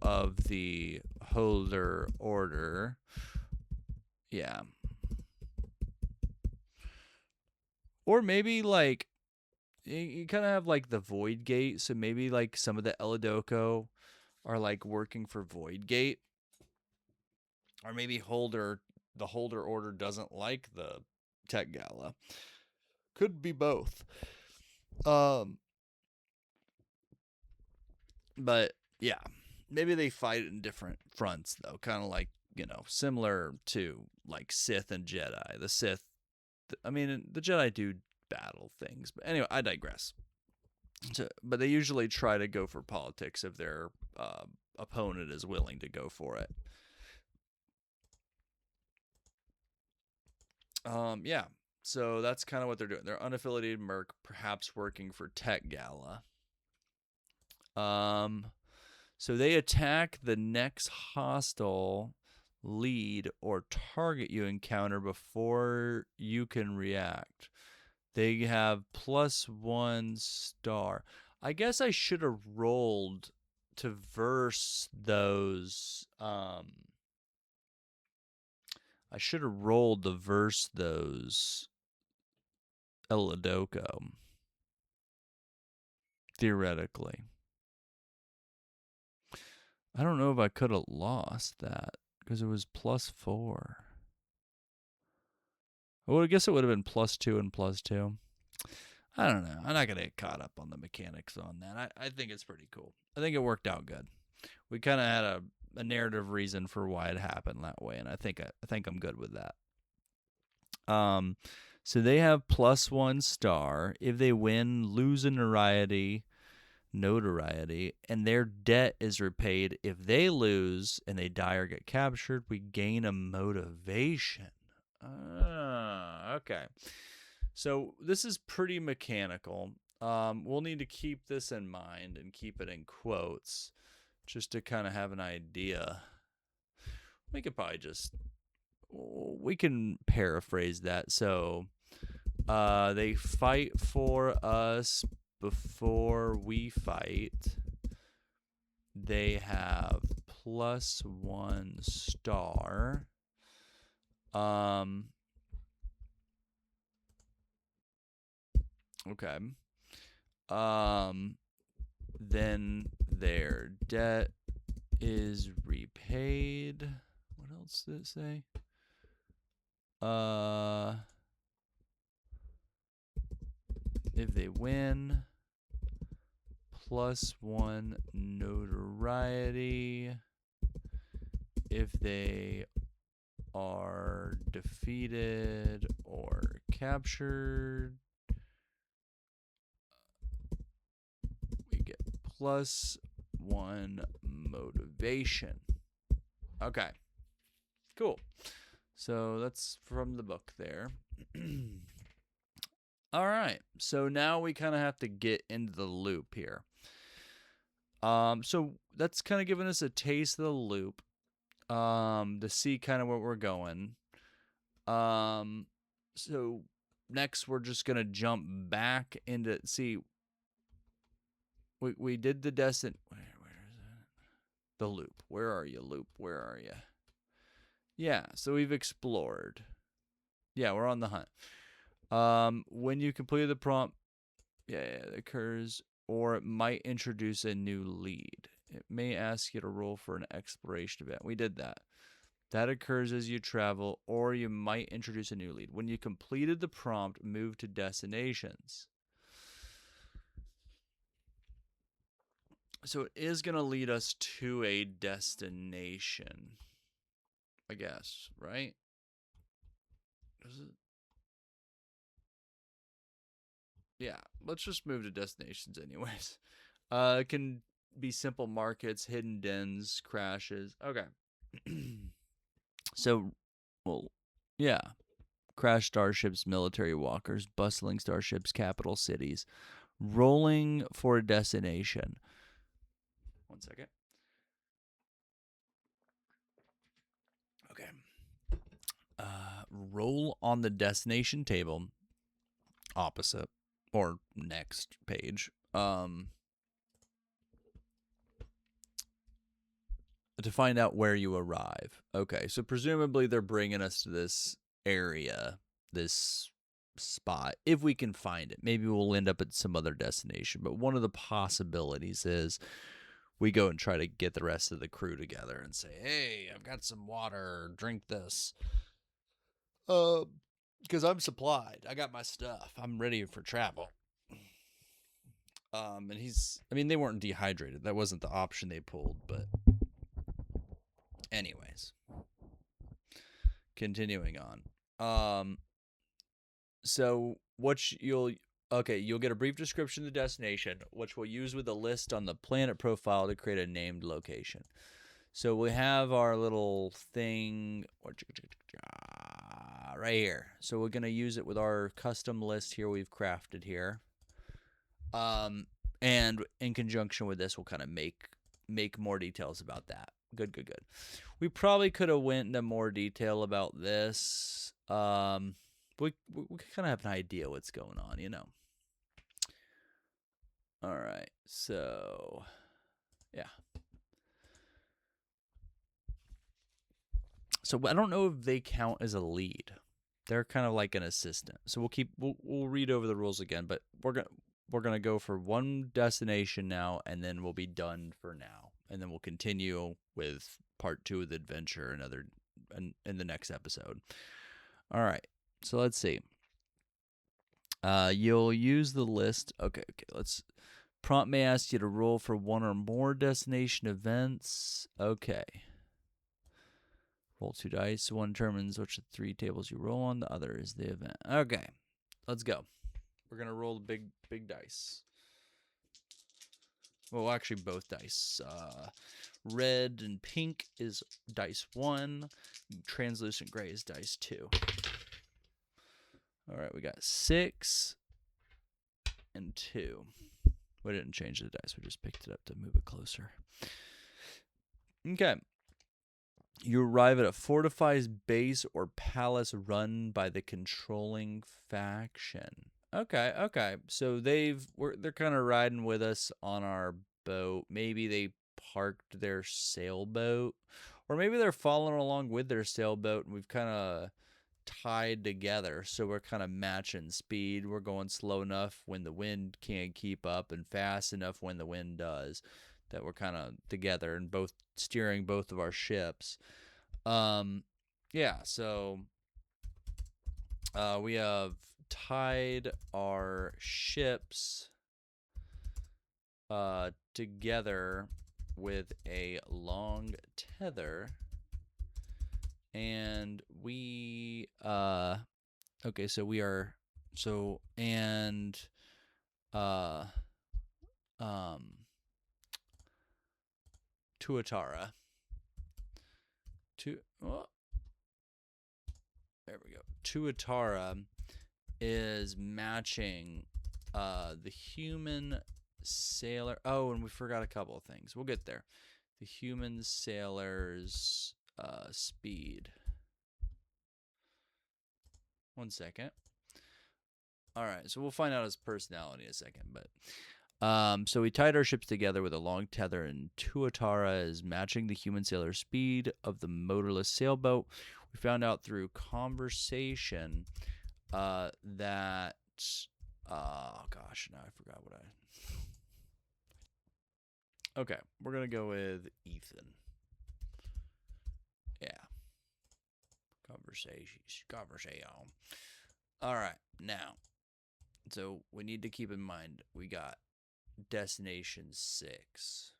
of the holder order. Yeah. Or maybe like you kind of have like the Void Gate, so maybe like some of the Elidoko are like working for Void Gate. Or maybe the holder order doesn't like the Tech Gala. Could be both. But yeah, maybe they fight in different fronts though, kind of like, similar to like Sith and Jedi. The Sith, I mean, the Jedi do battle things, but anyway, I digress. But they usually try to go for politics if their opponent is willing to go for it. Yeah. So that's kind of what they're doing. They're unaffiliated merc, perhaps working for Tech Gala. So they attack the next hostile lead or target you encounter before you can react. They have +1 star. I guess I should have rolled to verse those. I should have rolled to verse those Elidoko. Theoretically. I don't know if I could have lost that because it was +4. Well, I guess it would have been +2 and +2. I don't know. I'm not going to get caught up on the mechanics on that. I think it's pretty cool. I think it worked out good. We kind of had a narrative reason for why it happened that way, and I think I'm good with that. So they have +1 star. If they win, lose a notoriety, and their debt is repaid. If they lose and they die or get captured, we gain a motivation. Okay. So this is pretty mechanical. We'll need to keep this in mind and keep it in quotes just to kind of have an idea. We could probably we can paraphrase that. So they fight for us before we fight. They have +1 star. Okay. Then their debt is repaid. What else did it say? If they win, +1 notoriety. If they are defeated or captured, we get +1 motivation. Okay. Cool. So that's from the book there. All right. So now we kind of have to get into the loop here. So that's kind of giving us a taste of the loop. To see kind of where we're going. So next we're just gonna jump back into we did the where is it? The loop. Where are you, loop? Where are you? Yeah, so we've explored. Yeah, we're on the hunt. When you complete the prompt, it occurs, or it might introduce a new lead. It may ask you to roll for an exploration event. We did that. That occurs as you travel, or you might introduce a new lead. When you completed the prompt, move to destinations. So it is going to lead us to a destination, I guess, right? Does it? Yeah, let's just move to destinations anyways. It can be simple markets, hidden dens, crashes. Okay. So, well, yeah. Crash starships, military walkers, bustling starships, capital cities. Rolling for a destination. 1 second. Okay. roll on the destination table opposite or next page to find out where you arrive. Okay, so presumably they're bringing us to this area, this spot, if we can find it. Maybe we'll end up at some other destination, but one of the possibilities is we go and try to get the rest of the crew together and say, hey, I've got some water, drink this. Because I'm supplied. I got my stuff. I'm ready for travel. And they weren't dehydrated. That wasn't the option they pulled, but anyways. Continuing on. So you'll get a brief description of the destination, which we'll use with a list on the planet profile to create a named location. So we have our little thing right here. So we're going to use it with our custom list here we've crafted here. And in conjunction with this, we'll kind of make more details about that. Good. We probably could have went into more detail about this. We kind of have an idea what's going on, you know. All right, so yeah. So I don't know if they count as a lead. They're kind of like an assistant. So we'll read over the rules again, but we're gonna go for one destination now, and then we'll be done for now, and then we'll continue with part 2 of the adventure in the next episode. All right, so let's see. You'll use the list. Okay. Let's. Prompt may ask you to roll for one or more destination events. Okay. Roll 2 dice. One determines which of the 3 tables you roll on. The other is the event. Okay. Let's go. We're going to roll the big dice. Well, actually, both dice. Red and pink is dice 1. Translucent gray is dice 2. All right. We got 6 and 2. We didn't change the dice. We just picked it up to move it closer. Okay. You arrive at a fortified base or palace run by the controlling faction. Okay. So they're kind of riding with us on our boat. Maybe they parked their sailboat, or maybe they're following along with their sailboat, and we've kind of tied together, so we're kind of matching speed. We're going slow enough when the wind can't keep up, and fast enough when the wind does, that we're kind of together and both steering both of our ships. So we have tied our ships together with a long tether. And we, okay, so we are, so, and, Tuatara. There we go. Tuatara is matching, the human sailor. Oh, and we forgot a couple of things. We'll get there. The human sailor's speed. 1 second. All right, so we'll find out his personality in a second, but so we tied our ships together with a long tether, and Tuatara is matching the human sailor's speed of the motorless sailboat. We found out through conversation that oh gosh, now I forgot what Okay, we're gonna go with Ethan. Yeah. Conversation. All right, now, so we need to keep in mind we got destination 6,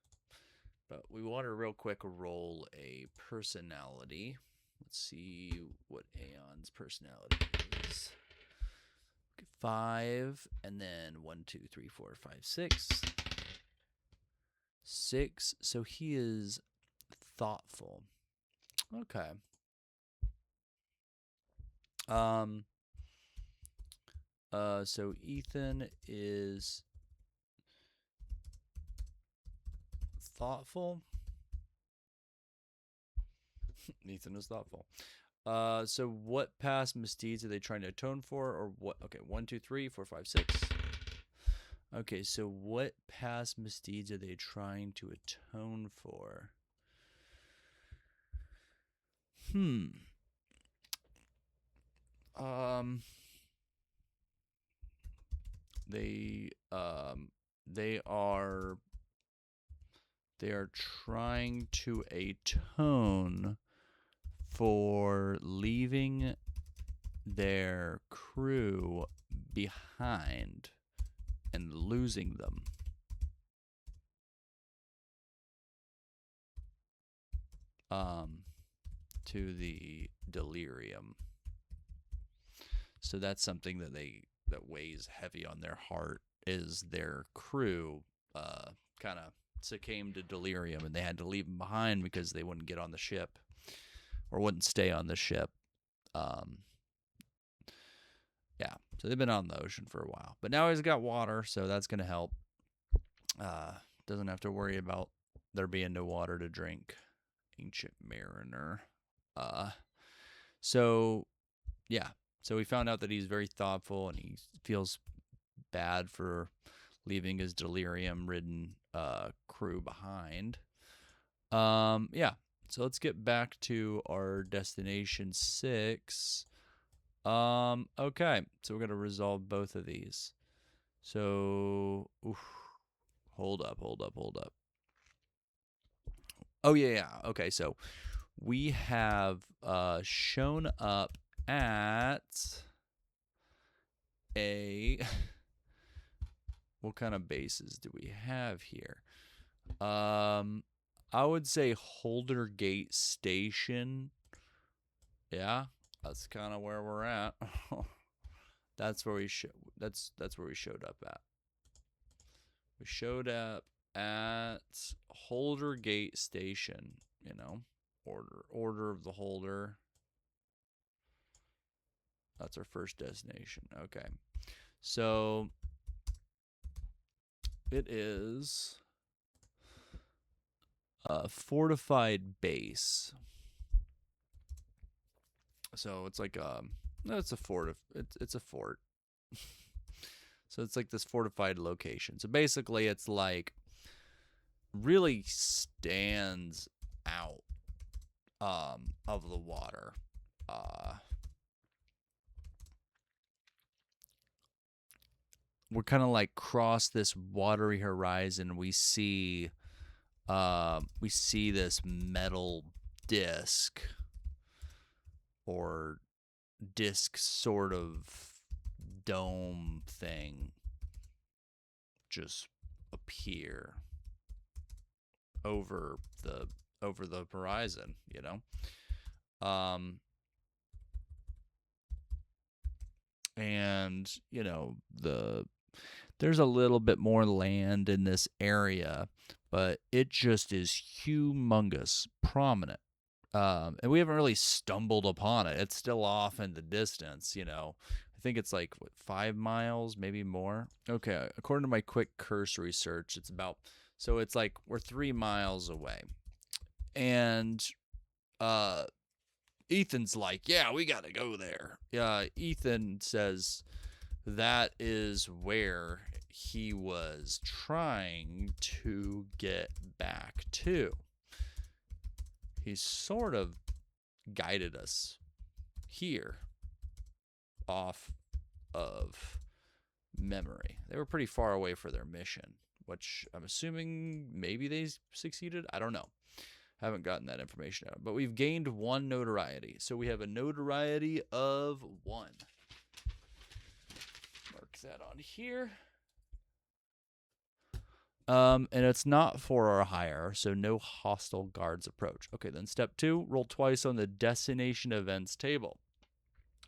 but we want to real quick roll a personality. Let's see what Aeon's personality is. 5, and then 1, 2, 3, 4, 5, 6. 6. So he is thoughtful. Okay. So Ethan is thoughtful. Ethan is thoughtful. So what past misdeeds are they trying to atone for, or what? Okay, 1, 2, 3, 4, 5, 6. Okay, so what past misdeeds are they trying to atone for? Um, they are trying to atone for leaving their crew behind and losing them. To the delirium. So that's something that weighs heavy on their heart, is their crew kind of succumbed to delirium, and they had to leave them behind because they wouldn't get on the ship or wouldn't stay on the ship. Yeah, so they've been on the ocean for a while, but now he's got water, so that's going to help. Doesn't have to worry about there being no water to drink. Ancient mariner. So yeah, so we found out that he's very thoughtful and he feels bad for leaving his delirium-ridden crew behind. Yeah, so let's get back to our destination 6. Okay, so we're gonna resolve both of these. So, hold up. Oh yeah. Okay, so we have shown up at a what kind of bases do we have here? I would say Holdergate Station. Yeah, that's kind of where we're at. That's where we that's where we showed up at. We showed up at Holdergate Station, you know. Order of the Holder. That's our first destination. Okay. So it is a fortified base. So it's like it's a fort. It's a fort. So it's like this fortified location. So basically, it's like really stands out of the water. We're kind of like cross this watery horizon. We see this metal disc or disc sort of dome thing just appear over the horizon, you know. And you know, there's a little bit more land in this area, but it just is humongous, prominent. And we haven't really stumbled upon it. It's still off in the distance, you know. I think it's like 5 miles, maybe more. Okay, according to my quick cursory search, it's about, so it's like we're 3 miles away. And Ethan's like, yeah, we got to go there. Ethan says that is where he was trying to get back to. He's sort of guided us here off of memory. They were pretty far away for their mission, which I'm assuming maybe they succeeded. I don't know. Haven't gotten that information out. But we've gained 1 notoriety. So we have a notoriety of 1. Mark that on here. And it's not for our hire, so no hostile guards approach. Okay, then step 2, roll twice on the destination events table.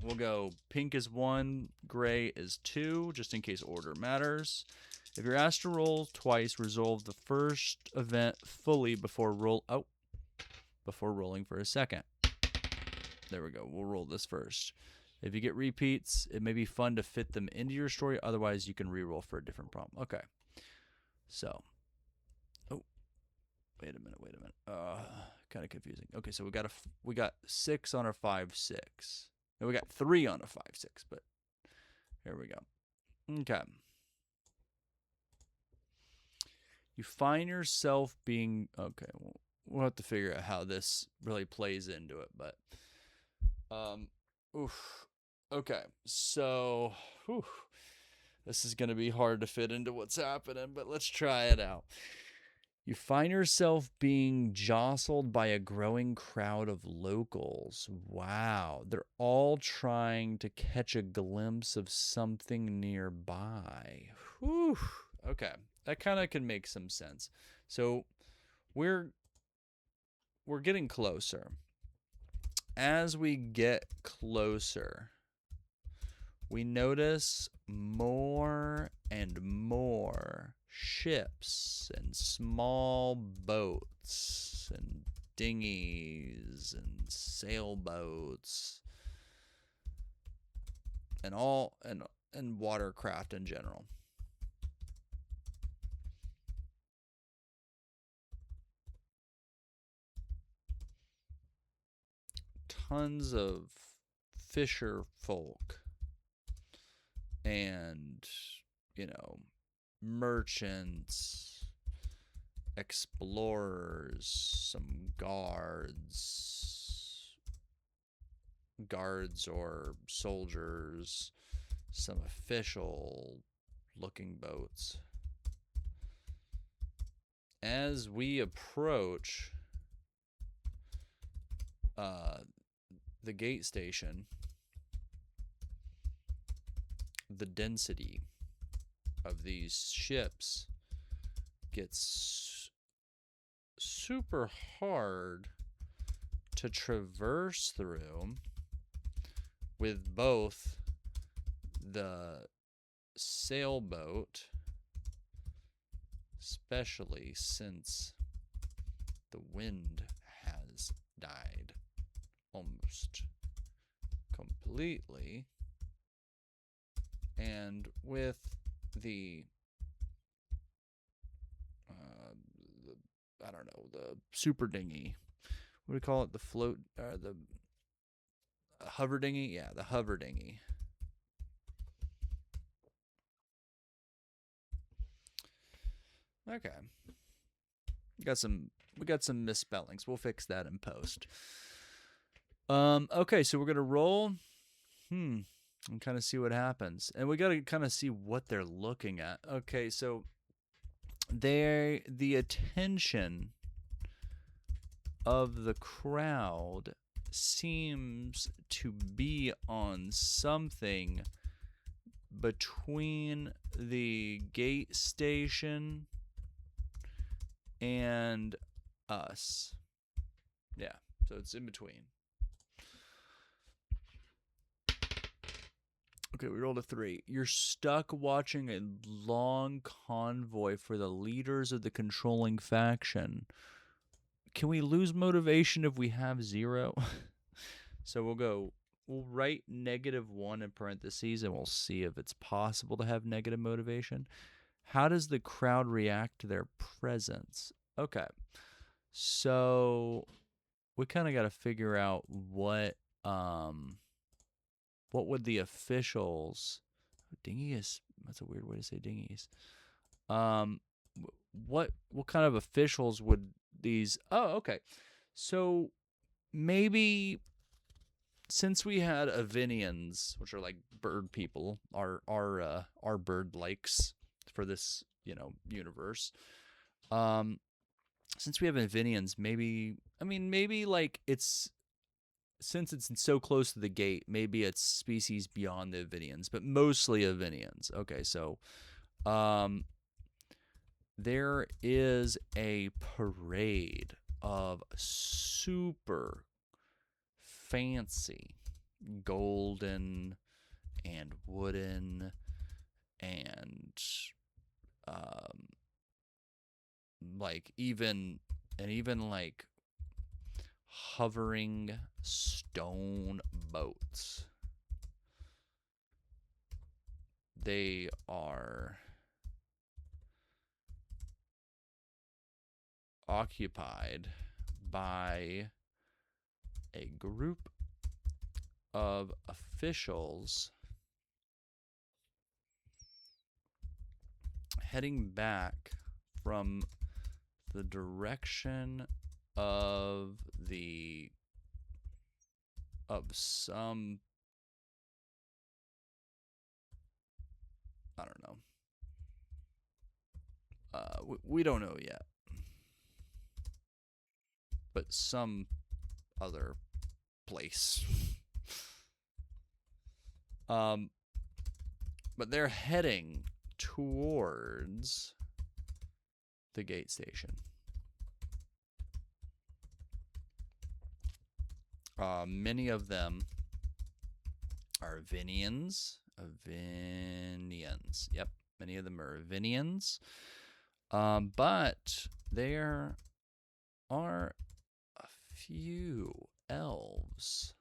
We'll go pink is 1, gray is 2, just in case order matters. If you're asked to roll twice, resolve the first event fully before rolling for a second. There we go. We'll roll this first. If you get repeats, it may be fun to fit them into your story. Otherwise, you can re-roll for a different problem. Okay. So, wait a minute. kind of confusing. Okay, so we got 6 on a 5-6. And we got 3 on a 5-6, but here we go. Okay. You find yourself being okay. We'll have to figure out how this really plays into it, but oof. Okay, so this is going to be hard to fit into what's happening, but let's try it out. You find yourself being jostled by a growing crowd of locals. Wow. They're all trying to catch a glimpse of something nearby. Whew. Okay. That kind of can make some sense. So we're getting closer. As we get closer, we notice more and more ships and small boats and dinghies and sailboats and watercraft in general. Tons of fisher folk and, merchants, explorers, some guards or soldiers, some official looking boats. As we approach the gate station, the density of these ships gets super hard to traverse through with both the sailboat, especially since the wind has died almost completely, and with the the super dinghy. What do we call it? The float, the hover dinghy? Yeah, the hover dinghy. Okay. We got some misspellings. We'll fix that in post. Okay, so we're gonna roll. And kind of see what happens. And we gotta kind of see what they're looking at. Okay, so the attention of the crowd seems to be on something between the gate station and us. Yeah, so it's in between. Okay, we rolled a 3. You're stuck watching a long convoy for the leaders of the controlling faction. Can we lose motivation if we have 0? So we'll write -1 in parentheses, and we'll see if it's possible to have negative motivation. How does the crowd react to their presence? Okay, so we kind of got to figure out what would the officials... Dinghy is... That's a weird way to say dinghies. What kind of officials would these... Oh, okay. So maybe since we had Avinians, which are like bird people, our bird likes for this, universe. Since we have Avinians, maybe like it's... Since it's so close to the gate, maybe it's species beyond the Avinians, but mostly Avinians. Okay, so there is a parade of super fancy golden and wooden and even hovering stone boats. They are occupied by a group of officials heading back from the direction of some, I don't know. We don't know yet, but some other place. But they're heading towards the gate station. Many of them are Vinians. Yep, many of them are Vinians. But there are a few elves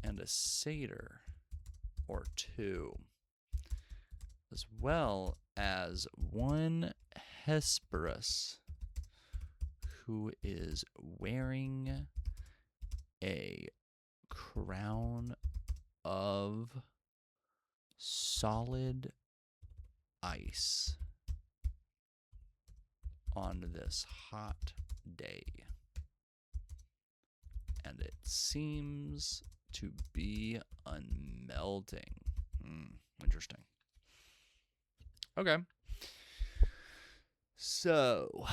and a satyr or two, as well as one Hesperus who is wearing a crown of solid ice on this hot day. And it seems to be unmelting. Interesting. Okay. So,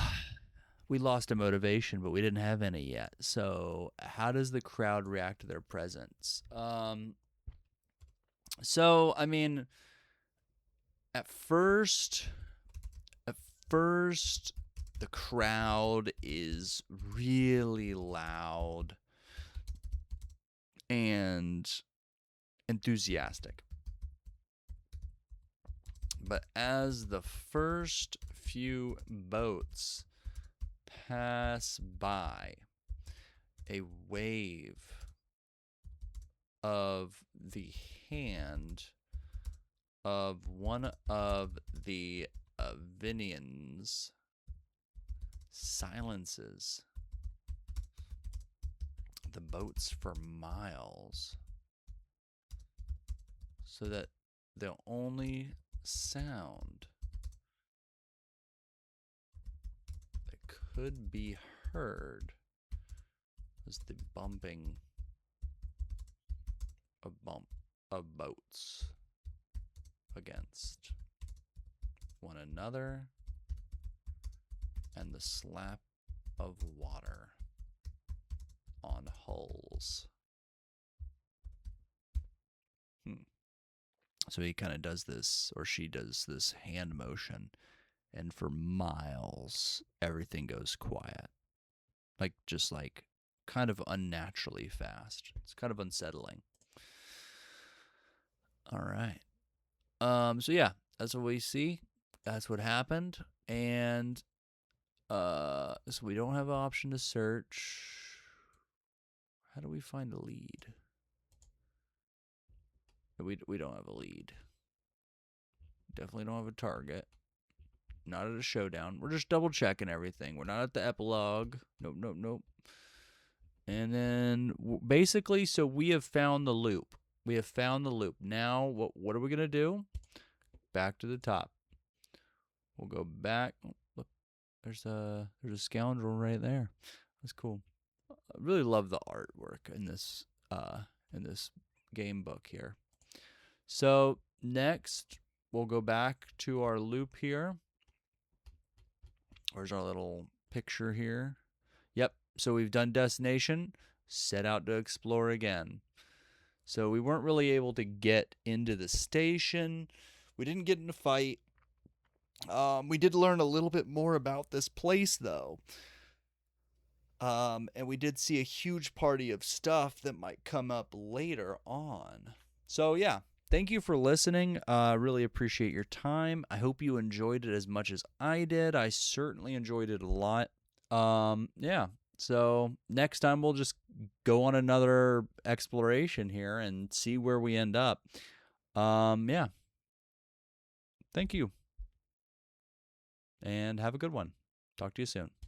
we lost a motivation, but we didn't have any yet. So, how does the crowd react to their presence? So, I mean, at first, the crowd is really loud and enthusiastic. But as the first few boats pass by, a wave of the hand of one of the Vinians silences the boats for miles, so that the only sound that could be heard was the bumping of boats against one another and the slap of water on hulls. So he kind of does this, or she does this hand motion, and for miles everything goes quiet. Just kind of unnaturally fast. It's kind of unsettling. All right. So yeah, that's what we see. That's what happened. And so we don't have an option to search. How do we find a lead? We don't have a lead. Definitely don't have a target. Not at a showdown. We're just double checking everything. We're not at the epilogue. Nope. And then basically, so we have found the loop. Now, what are we gonna do? Back to the top. We'll go back. Oh, look, there's a scoundrel right there. That's cool. I really love the artwork in this game book here. So next, we'll go back to our loop here. Where's our little picture here? Yep. So we've done destination. Set out to explore again. So we weren't really able to get into the station. We didn't get in a fight. We did learn a little bit more about this place, though. And we did see a huge party of stuff that might come up later on. So, yeah. Thank you for listening. I really appreciate your time. I hope you enjoyed it as much as I did. I certainly enjoyed it a lot. Yeah. So next time we'll just go on another exploration here and see where we end up. Yeah. Thank you. And have a good one. Talk to you soon.